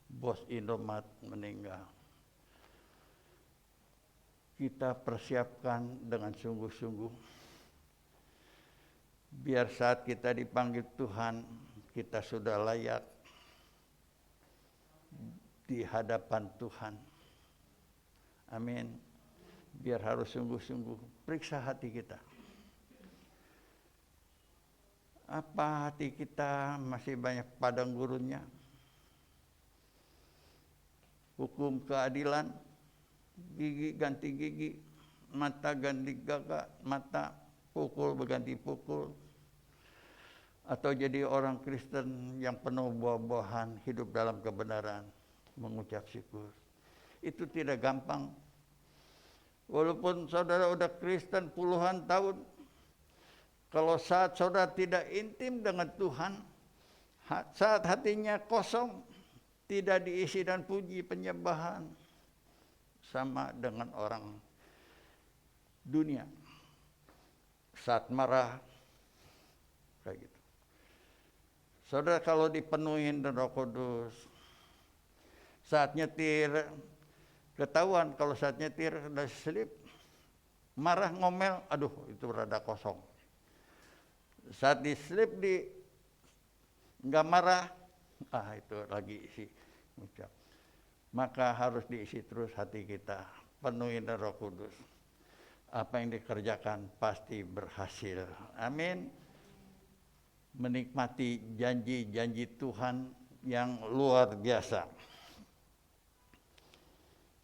bos Indomaret meninggal. Kita persiapkan dengan sungguh-sungguh, biar saat kita dipanggil Tuhan, kita sudah layak di hadapan Tuhan. Amin. Biar harus sungguh-sungguh periksa hati kita. Apa hati kita masih banyak padang gurunnya? Hukum keadilan, gigi ganti gigi, mata ganti mata, pukul berganti pukul. Atau jadi orang Kristen yang penuh buah-buahan, hidup dalam kebenaran, mengucap syukur. Itu tidak gampang. Walaupun saudara udah Kristen puluhan tahun, kalau saat saudara tidak intim dengan Tuhan, saat hatinya kosong, tidak diisi dan puji penyembahan, sama dengan orang dunia. Saat marah, kayak gitu. Saudara kalau dipenuhin dengan Roh Kudus, saat nyetir, ketahuan kalau saat nyetir udah selip, marah ngomel, aduh itu rada kosong. Saat diselip nggak marah, itu lagi isi ucap. Maka harus diisi terus hati kita, penuhi dengan Roh Kudus. Apa yang dikerjakan pasti berhasil. Amin. Menikmati janji-janji Tuhan yang luar biasa.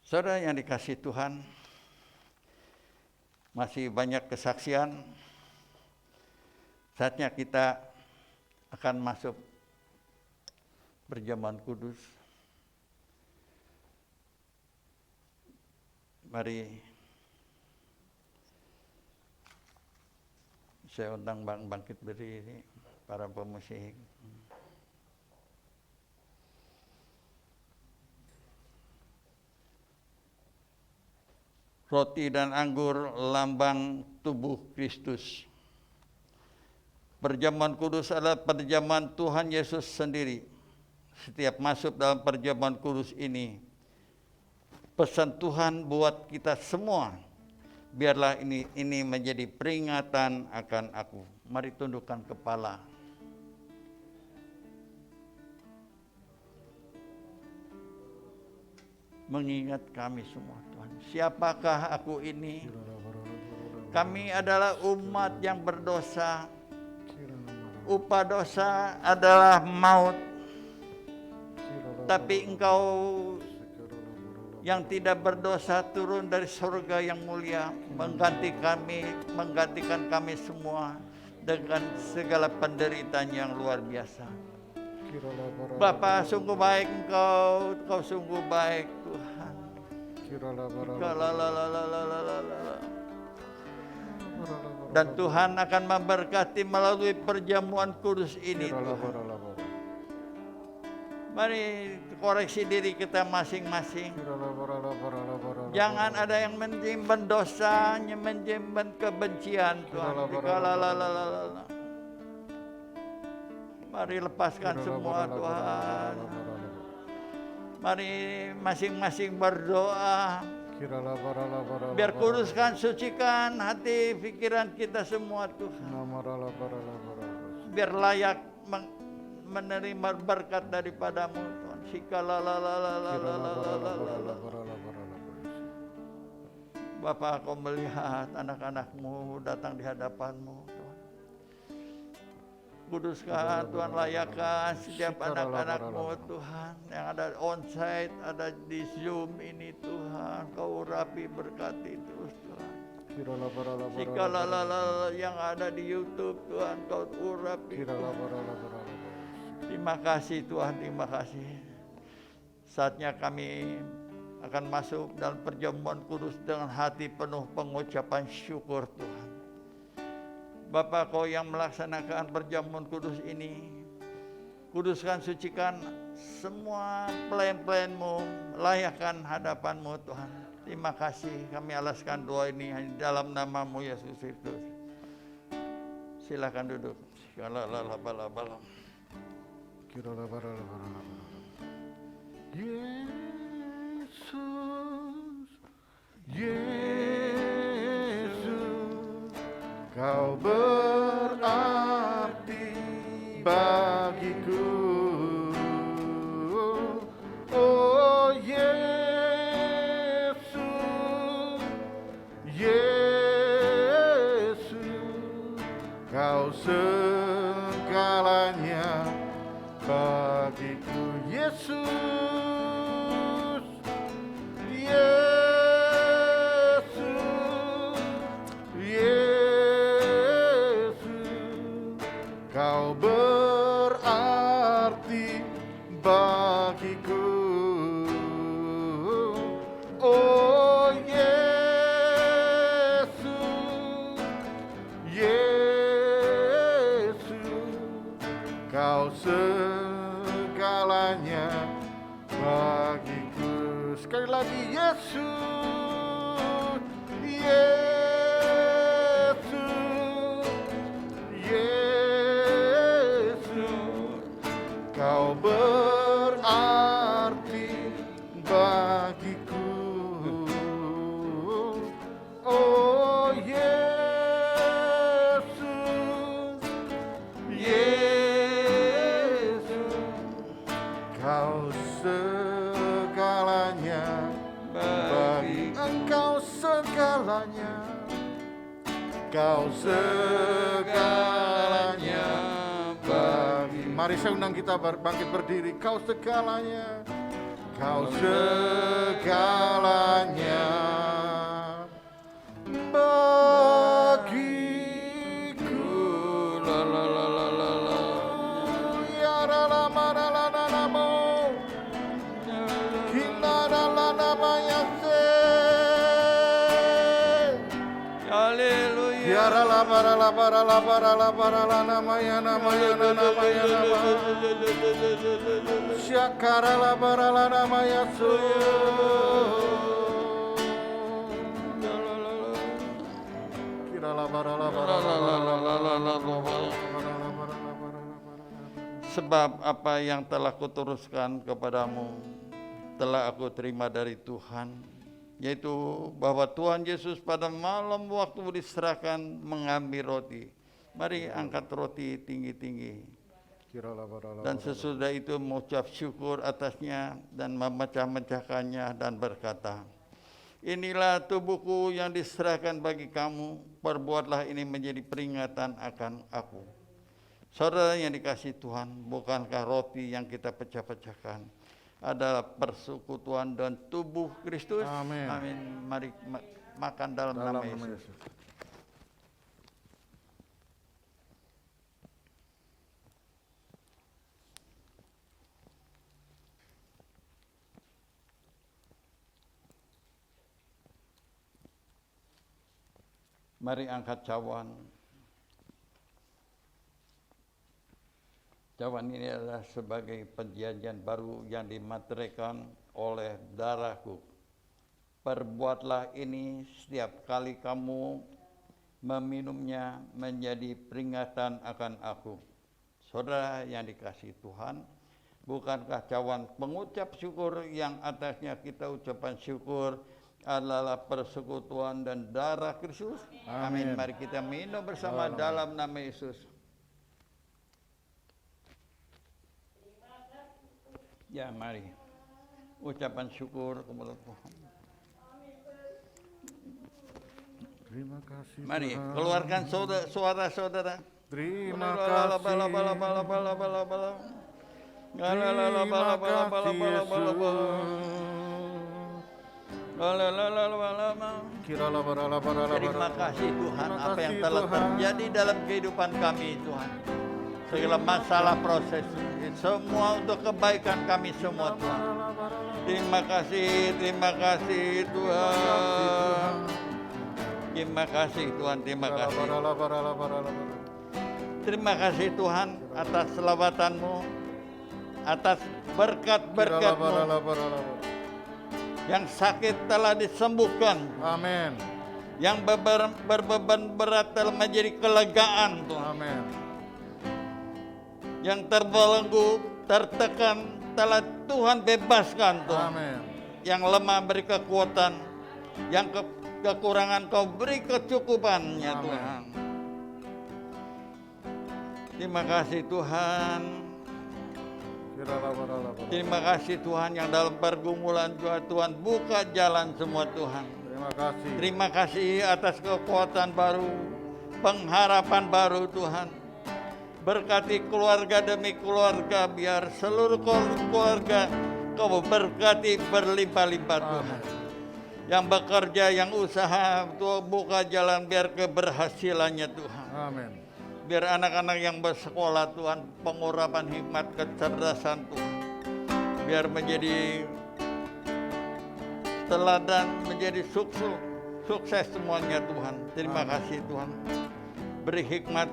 Saudara yang dikasihi Tuhan, masih banyak kesaksian. Saatnya kita akan masuk perjamuan kudus. Mari saya undang bangkit berdiri, para pemusik. Roti dan anggur lambang tubuh Kristus. Perjamuan kudus adalah perjamuan Tuhan Yesus sendiri. Setiap masuk dalam perjamuan kudus ini, pesan Tuhan buat kita semua. Biarlah ini menjadi peringatan akan aku. Mari tundukkan kepala. Mengingat kami semua Tuhan. Siapakah aku ini? Kami adalah umat yang berdosa. Upah dosa adalah maut. Tapi Engkau yang tidak berdosa turun dari surga yang mulia, menggantikan kami semua dengan segala penderitaan yang luar biasa. Bapa, sungguh baik Engkau sungguh baik Tuhan. Dan Tuhan akan memberkati melalui perjamuan kudus ini, Tuhan. Mari koreksi diri kita masing-masing. Jangan ada yang menyimpan dosa, menyimpan kebencian, Tuhan. Mari lepaskan semua, Tuhan. Mari masing-masing berdoa. Biar kuduskan, sucikan hati, pikiran kita semua, Tuhan. Biar layak menerima berkat daripadamu, Tuhan. Bapa, Kau melihat anak-anak-Mu datang di hadapan-Mu, Tuhan. Kuduskan, Tuhan, layakkan setiap anak-anak-Mu, Tuhan, yang ada onsite, ada di Zoom ini, Tuhan. Kau urapi, berkati terus, Tuhan. Yang ada di YouTube, Tuhan, Kau urapi, Tuhan. Terima kasih, Tuhan, terima kasih. Saatnya kami akan masuk dalam perjamuan kudus dengan hati penuh pengucapan syukur, Tuhan. Bapa, Kau yang melaksanakan perjamuan kudus ini, kuduskan, sucikan semua pelayan-pelayan-Mu, layakkan hadapan-Mu, Tuhan. Terima kasih, kami alaskan doa ini dalam nama-Mu, Yesus Kristus. Silakan duduk. Yesus, Kau berarti bagiku. Oh Yesus, Yesus, Kau segalanya bagiku. Yesus, Yesus, Yesus, Kau berarti bagiku. Oh Yesus, Yesus, Kau segalanya bagiku. Sekali lagi, Yesus, Yesus, Yesus, Kau berarti bagiku. Oh Yesus, Yesus, Kau segalanya bagi Engkau, segalanya, Kau segalanya bagi. Mari saya undang kita bangkit berdiri. Kau segalanya, Kau segalanya bagiku. La la la la la la. Ya la la ma la la la la mo. Kila la la la ma ya se. Haleluya. Ya la la ba la la ba la la ba la la ba la la na ma ya na ma ya na na ma ya na ma. Syakara la ba la la na ma ya so. Kira la ba la la ba la la la la. Sebab apa yang telah kuturuskan kepadamu telah aku terima dari Tuhan, yaitu bahwa Tuhan Yesus pada malam waktu diserahkan mengambil roti. Mari angkat roti tinggi-tinggi. Dan sesudah itu mengucap syukur atasnya dan memecah-mecahkannya dan berkata, inilah tubuhku yang diserahkan bagi kamu, perbuatlah ini menjadi peringatan akan aku. Saudara yang dikasihi Tuhan, bukankah roti yang kita pecah-pecahkan adalah persekutuan dan tubuh Kristus? Amin. Amin. Mari makan dalam nama Yesus. Mari angkat cawan. Cawan ini adalah sebagai perjanjian baru yang dimateraikan oleh darahku. Perbuatlah ini setiap kali kamu meminumnya menjadi peringatan akan aku. Saudara yang dikasihi Tuhan, bukankah cawan pengucap syukur yang atasnya kita ucapan syukur adalah persekutuan dan darah Kristus? Amin. Mari kita minum bersama dalam nama Yesus. Ya, mari. Ucapan syukur kepada Tuhan. Terima kasih. Mari, Tuhan. keluarkan suara saudara. Terima kasih. Terima kasih Tuhan, apa yang telah terjadi dalam kehidupan kami Tuhan. Segala masalah proses, semua untuk kebaikan kami semua Tuhan. Terima kasih Tuhan. Terima kasih Tuhan, terima kasih. Terima kasih Tuhan atas selawatan-Mu, atas berkat-berkat-Mu. Yang sakit telah disembuhkan. Amin. Yang berbeban berat telah menjadi kelegaan Tuhan. Amin. Yang terbelenggu, tertekan telah Tuhan bebaskan Tuhan. Amin. Yang lemah beri kekuatan, yang kekurangan Kau beri kecukupannya. Amin. Tuhan. Terima kasih Tuhan. Terima kasih Tuhan yang dalam pergumulan juga Tuhan buka jalan semua Tuhan. Terima kasih. Terima kasih atas kekuatan baru, pengharapan baru Tuhan. Berkati keluarga demi keluarga, biar seluruh keluarga Kau berkati berlimpah-limpah Tuhan. Yang bekerja, yang usaha, Tuhan buka jalan biar keberhasilannya Tuhan. Amin. Biar anak-anak yang bersekolah Tuhan, pengurapan hikmat, kecerdasan Tuhan. Biar menjadi teladan, menjadi sukses semuanya Tuhan. Terima kasih Tuhan. Beri hikmat,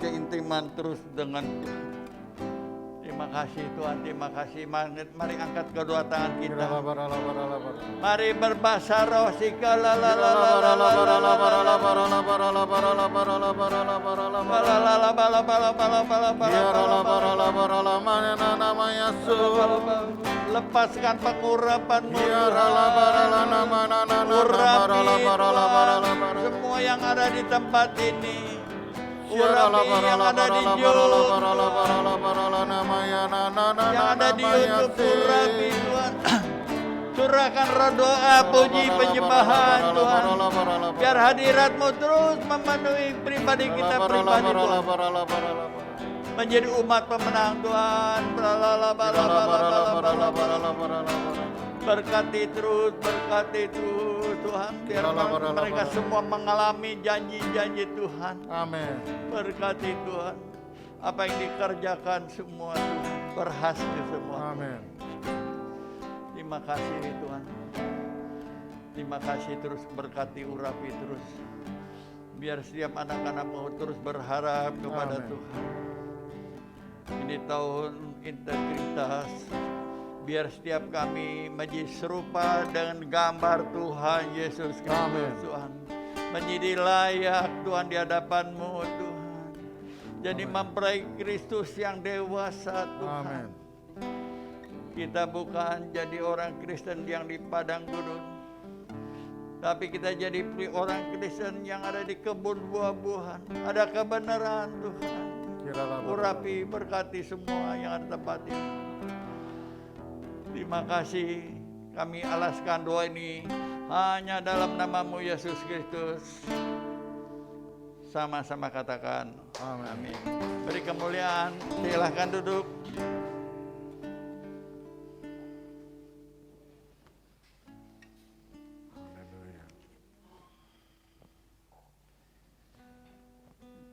keintiman terus dengan Tuhan. Terima kasih Tuhan, terima kasih. Mari angkat kedua tangan kita. Mari berbahasa roh. Lepaskan pengurapan-Mu. Urapi semua yang ada di tempat ini. Urapi yang ada di YouTube, yang ada di YouTube, urapi Tuhan. Curahkan roh doa, puji, penyembahan Tuhan. Biar hadirat-Mu terus memenuhi pribadi kita pribadi Tuhan. Menjadi umat pemenang Tuhan. Berkati terus Tuhan. Biar mereka semua mengalami janji-janji Tuhan. Amin. Berkati Tuhan. Apa yang dikerjakan semua Tuhan berhasil semua. Amin. Terima kasih Tuhan. Terima kasih terus berkati, urapi terus. Biar setiap anak-anak-Mu terus berharap kepada Amin. Tuhan. Ini tahun integritas. Biar setiap kami menjadi serupa dengan gambar Tuhan Yesus Kristus. Amin. Tuhan. Menjadi layak Tuhan di hadapan-Mu Tuhan. Jadi memperaih Kristus yang dewasa Tuhan. Amin. Kita bukan jadi orang Kristen yang di padang gurun. Tapi kita jadi orang Kristen yang ada di kebun buah-buahan. Ada kebenaran Tuhan. Urapi, berkati semua yang ada tempat ini. Terima kasih. Kami alaskan doa ini hanya dalam nama-Mu Yesus Kristus. Sama-sama katakan amin. Beri kemuliaan. Silahkan duduk.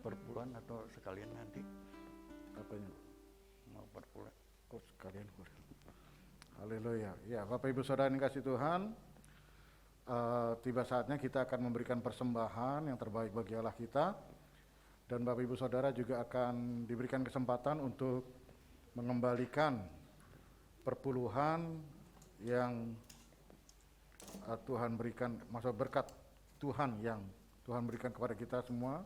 Perpuluhan atau sekalian nanti? Apanya? Mau perpuluhan. Oh, sekalian kurang. Haleluya. Ya, Bapak Ibu Saudara yang kasih Tuhan, tiba saatnya kita akan memberikan persembahan yang terbaik bagi Allah kita. Dan Bapak Ibu Saudara juga akan diberikan kesempatan untuk mengembalikan perpuluhan yang Tuhan berikan, maksud berkat Tuhan yang Tuhan berikan kepada kita semua,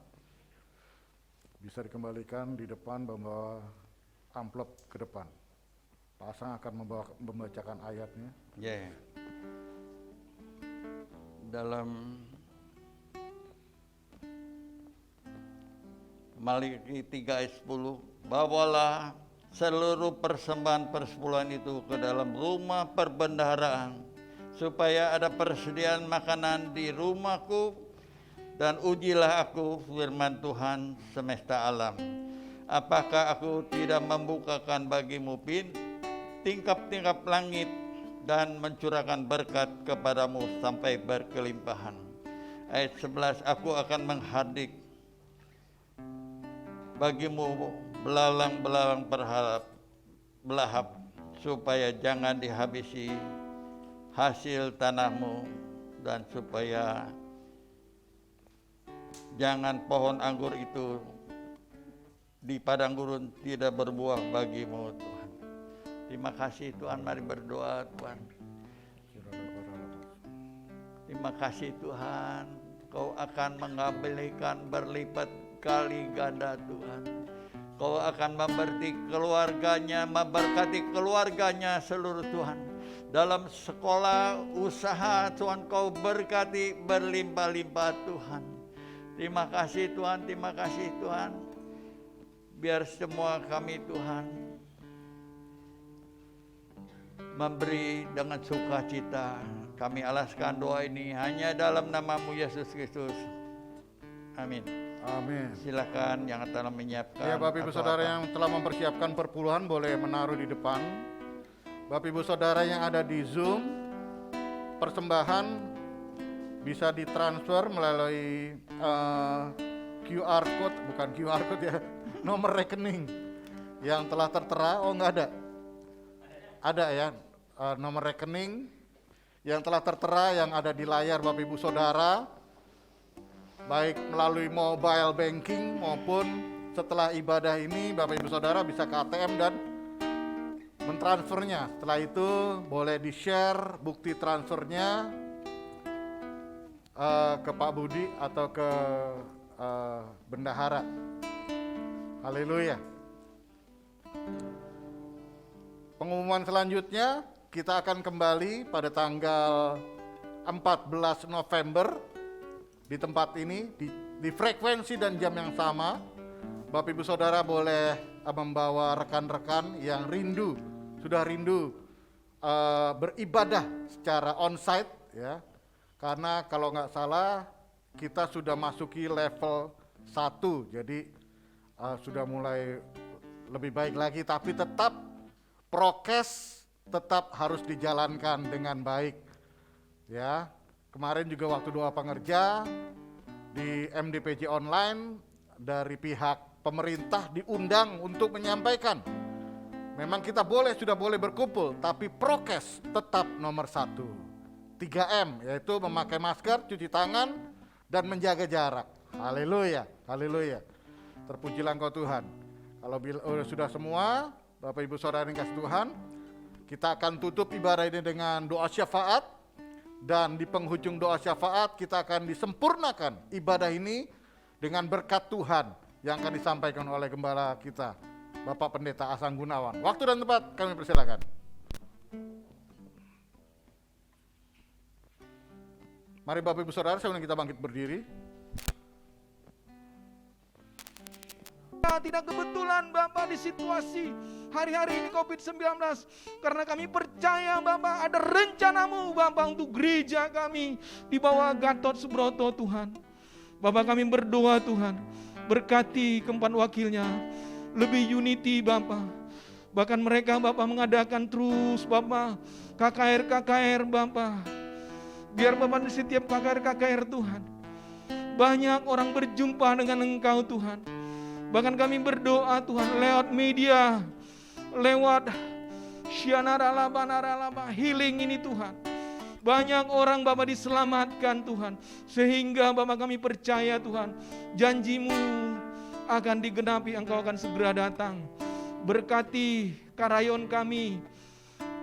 bisa dikembalikan di depan, membawa amplop ke depan. Pasang akan membacakan ayatnya. Ya. Dalam Maliki 3 ayat 10, bawalah seluruh persembahan persepuluhan itu ke dalam rumah perbendaharaan, supaya ada persediaan makanan di rumahku, dan ujilah aku, firman Tuhan semesta alam. Apakah aku tidak membukakan bagimu tingkap-tingkap langit dan mencurahkan berkat kepadamu sampai berkelimpahan. Ayat 11, aku akan menghadik bagimu belalang-belalang belahap, supaya jangan dihabisi hasil tanahmu, dan supaya jangan pohon anggur itu di padang gurun tidak berbuah bagimu, Tuhan. Terima kasih Tuhan, mari berdoa Tuhan. Terima kasih Tuhan, Kau akan mengembalikan berlipat kali ganda Tuhan. Kau akan memberkati keluarganya seluruh Tuhan. Dalam sekolah, usaha Tuhan Kau berkati berlimpah-limpah Tuhan. Terima kasih Tuhan, terima kasih Tuhan. Biar semua kami Tuhan memberi dengan sukacita. Kami alaskan doa ini hanya dalam nama-Mu Yesus Kristus. Amin. Amin. Silakan yang telah menyiapkan. Ya, Bapak Ibu Saudara yang telah mempersiapkan perpuluhan boleh menaruh di depan. Bapak Ibu Saudara yang ada di Zoom, persembahan bisa ditransfer melalui QR code, bukan QR code ya, nomor rekening yang telah tertera. Oh, enggak ada. Ada ya, nomor rekening yang telah tertera yang ada di layar Bapak Ibu Saudara, baik melalui mobile banking maupun setelah ibadah ini Bapak Ibu Saudara bisa ke ATM dan mentransfernya. Setelah itu boleh di-share bukti transfernya ke Pak Budi atau ke bendahara. Haleluya. Pengumuman selanjutnya kita akan kembali pada tanggal 14 November di tempat ini, di frekuensi dan jam yang sama. Bapak Ibu Saudara boleh membawa rekan-rekan yang sudah rindu beribadah secara onsite ya. Karena kalau nggak salah kita sudah masuki level 1, jadi sudah mulai lebih baik lagi, tapi tetap prokes tetap harus dijalankan dengan baik ya. Kemarin juga waktu doa pengerja di MDPJ online dari pihak pemerintah diundang untuk menyampaikan, memang kita sudah boleh berkumpul, tapi prokes tetap nomor 1. 3M, yaitu memakai masker, cuci tangan, dan menjaga jarak. Haleluya, haleluya. Terpujilah Engkau Tuhan. Kalau sudah semua, Bapak Ibu Saudara yang kasih Tuhan, kita akan tutup ibadah ini dengan doa syafaat. Dan di penghujung doa syafaat kita akan disempurnakan ibadah ini dengan berkat Tuhan yang akan disampaikan oleh gembala kita, Bapak Pendeta Asang Gunawan. Waktu dan tempat kami persilakan. Mari Bapak Ibu Saudara, sebelum kita bangkit berdiri. Tidak kebetulan Bapak di situasi hari-hari ini COVID-19, karena kami percaya Bapak ada rencana-Mu Bapak untuk gereja kami di bawah Gatot Subroto Tuhan. Bapak kami berdoa Tuhan, berkati keempat wakilnya, lebih unity Bapak. Bahkan mereka Bapak mengadakan terus Bapak KKR Bapak. Biar Bapak di setiap KKR Tuhan, banyak orang berjumpa dengan Engkau Tuhan. Bahkan kami berdoa Tuhan lewat media, lewat Syanaralaba healing ini Tuhan. Banyak orang Bapa diselamatkan Tuhan. Sehingga Bapa kami percaya Tuhan, janji-Mu akan digenapi, Engkau akan segera datang. Berkati karayon kami,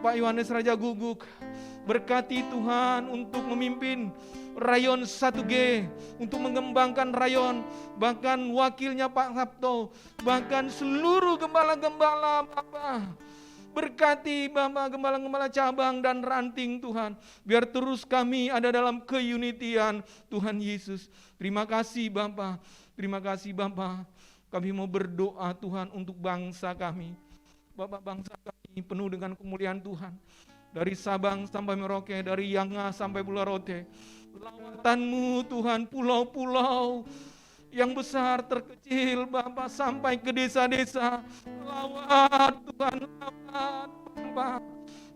Pak Yohanes Raja Guguk. Berkati Tuhan untuk memimpin rayon 1G, untuk mengembangkan rayon, bahkan wakilnya Pak Sabto, bahkan seluruh gembala-gembala Bapak. Berkati Bapak gembala-gembala cabang dan ranting Tuhan, biar terus kami ada dalam keunitian Tuhan Yesus. Terima kasih Bapak, terima kasih Bapak. Kami mau berdoa Tuhan untuk bangsa kami. Bapak, bangsa kami penuh dengan kemuliaan Tuhan. Dari Sabang sampai Merauke, dari Yanga sampai Pulau Rote. Lawatan-Mu Tuhan, pulau-pulau yang besar terkecil Bapak, sampai ke desa-desa. Lawat Tuhan, lawat Bapak.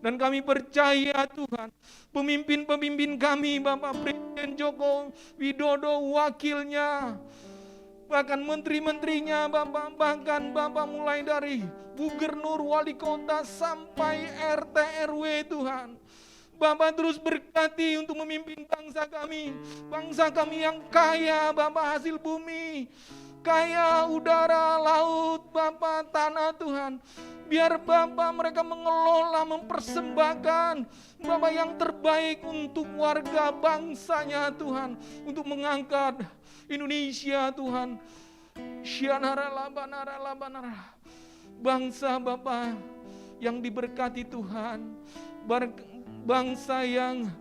Dan kami percaya Tuhan, pemimpin-pemimpin kami Bapak, Presiden Joko Widodo, wakilnya, bahkan menteri-menterinya Bapak, bahkan Bapak mulai dari gubernur, wali kota sampai RT RW Tuhan. Bapak terus berkati untuk memimpin bangsa kami yang kaya Bapak, hasil bumi, kaya udara, laut Bapak, tanah Tuhan. Biar Bapak mereka mengelola, mempersembahkan Bapak yang terbaik untuk warga bangsanya Tuhan, untuk mengangkat Indonesia Tuhan. Syanara labanara labanara. Bangsa Bapak yang diberkati Tuhan, bangsa yang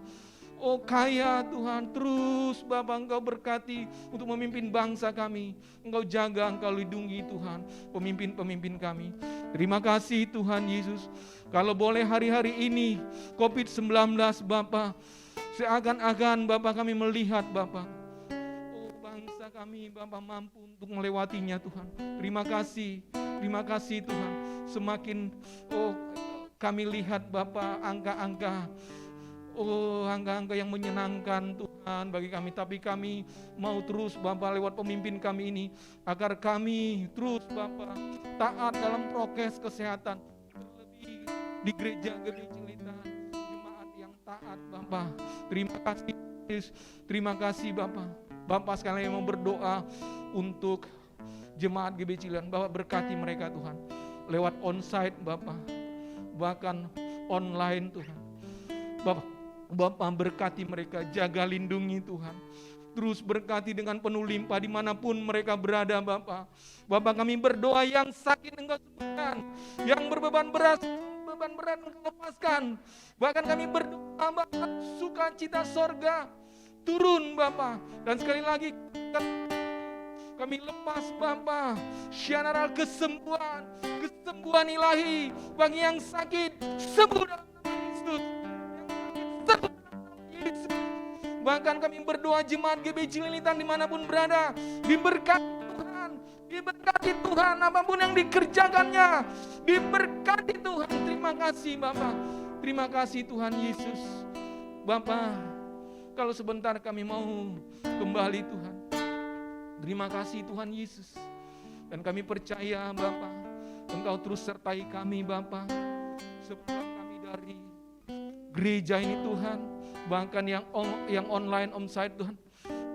kaya Tuhan. Terus Bapak Engkau berkati untuk memimpin bangsa kami. Engkau jaga, Engkau lindungi Tuhan pemimpin-pemimpin kami. Terima kasih Tuhan Yesus. Kalau boleh hari-hari ini COVID-19 Bapak, seakan-akan Bapak kami melihat Bapak, bangsa kami Bapak mampu untuk melewatinya Tuhan. Terima kasih Tuhan. Semakin kami lihat Bapak angka-angka yang menyenangkan Tuhan bagi kami. Tapi kami mau terus Bapak lewat pemimpin kami ini, agar kami terus Bapak taat dalam prokes kesehatan. Terlebih di gereja Gede Cilitan, jemaat yang taat Bapak. Terima kasih Yesus, terima kasih Bapak. Bapak sekalian mau berdoa untuk jemaat GBC Cilitan. Bapak berkati mereka Tuhan, lewat onsite Bapak, bahkan online Tuhan. Bapak berkati mereka, jaga lindungi Tuhan. Terus berkati dengan penuh limpah dimanapun mereka berada Bapak. Bapak kami berdoa, yang sakit Engkau sembuhkan, yang beban berat Engkau lepaskan. Bahkan kami berdoa Bapak, sukacita sorga turun Bapak. Dan sekali lagi kami lepas Bapak, syanara kesembuhan ilahi bagi yang sakit, sembuh dalam nama Yesus. Bahkan kami berdoa jemaat GBC Cilitan dimanapun berada, diberkati Tuhan, apapun yang dikerjakannya, diberkati Tuhan. Terima kasih Bapak, terima kasih Tuhan Yesus. Bapak, kalau sebentar kami mau kembali Tuhan, terima kasih Tuhan Yesus. Dan kami percaya Bapak, Engkau terus sertai kami Bapak, sepulang kami dari gereja ini Tuhan, bahkan yang online onsite Tuhan.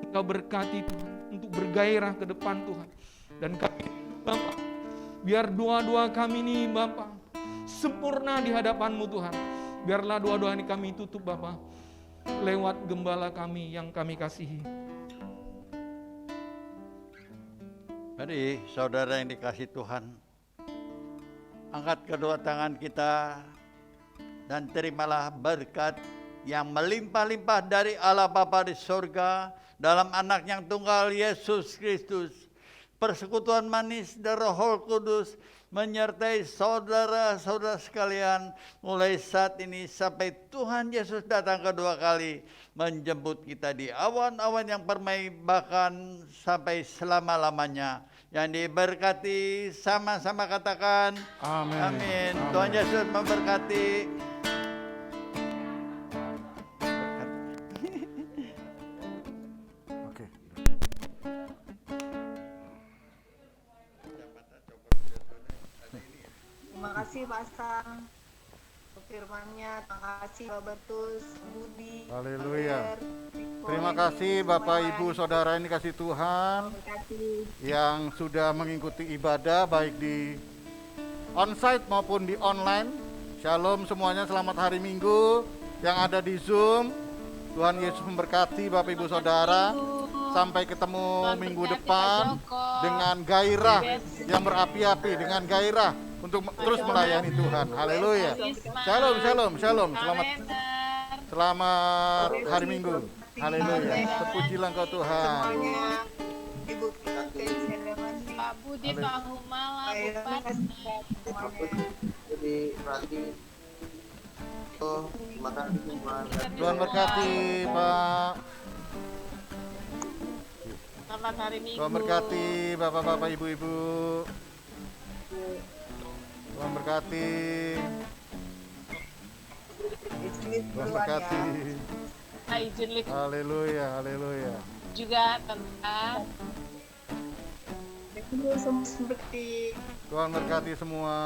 Engkau berkati Tuhan untuk bergairah ke depan Tuhan. Dan kami Bapak, biar doa-doa kami ini Bapak sempurna di hadapan-Mu Tuhan. Biarlah doa-doa ini kami tutup Bapak lewat gembala kami yang kami kasihi. Mari saudara yang dikasih Tuhan, angkat kedua tangan kita dan terimalah berkat yang melimpah-limpah dari Allah Bapa di sorga dalam anak yang tunggal Yesus Kristus. Persekutuan manis dari Roh Kudus menyertai saudara-saudara sekalian mulai saat ini sampai Tuhan Yesus datang kedua kali menjemput kita di awan-awan yang permai, bahkan sampai selama-lamanya. Yang diberkati sama-sama katakan amin. Amin. Tuhan Yesus memberkati. Terima kasih Pak Sang. firman-Nya. Terima kasih Bapak Betus, Budi. Haleluya. Father, Riko, Terima ini, kasih Bapak semuanya. Ibu Saudara yang dikasih Tuhan Terima kasih. yang sudah mengikuti ibadah baik di onsite maupun di online. Shalom semuanya, selamat hari Minggu yang ada di Zoom. Tuhan Yesus memberkati Bapak Ibu Saudara. Sampai ketemu minggu depan dengan gairah yang berapi-api, dengan gairah untuk terus melayani Tuhan. Haleluya. Shalom, shalom, shalom. Selamat hari Minggu. Haleluya. Terpujilah Engkau Tuhan. Semuanya. Ibu kita selebrasi. Pak Budi, Pak Humala, Bupati. Semuanya. Jadi berarti terima kasih semua. Tuhan berkati Pak. Selamat hari Minggu. Tuhan berkati Bapak-bapak, Ibu-ibu. Tuhan berkati. Izin Tuhan duluan berkati. ya. Nah, izin lift Haleluya, haleluya. juga tentang Itu semua seperti Tuhan berkati semua.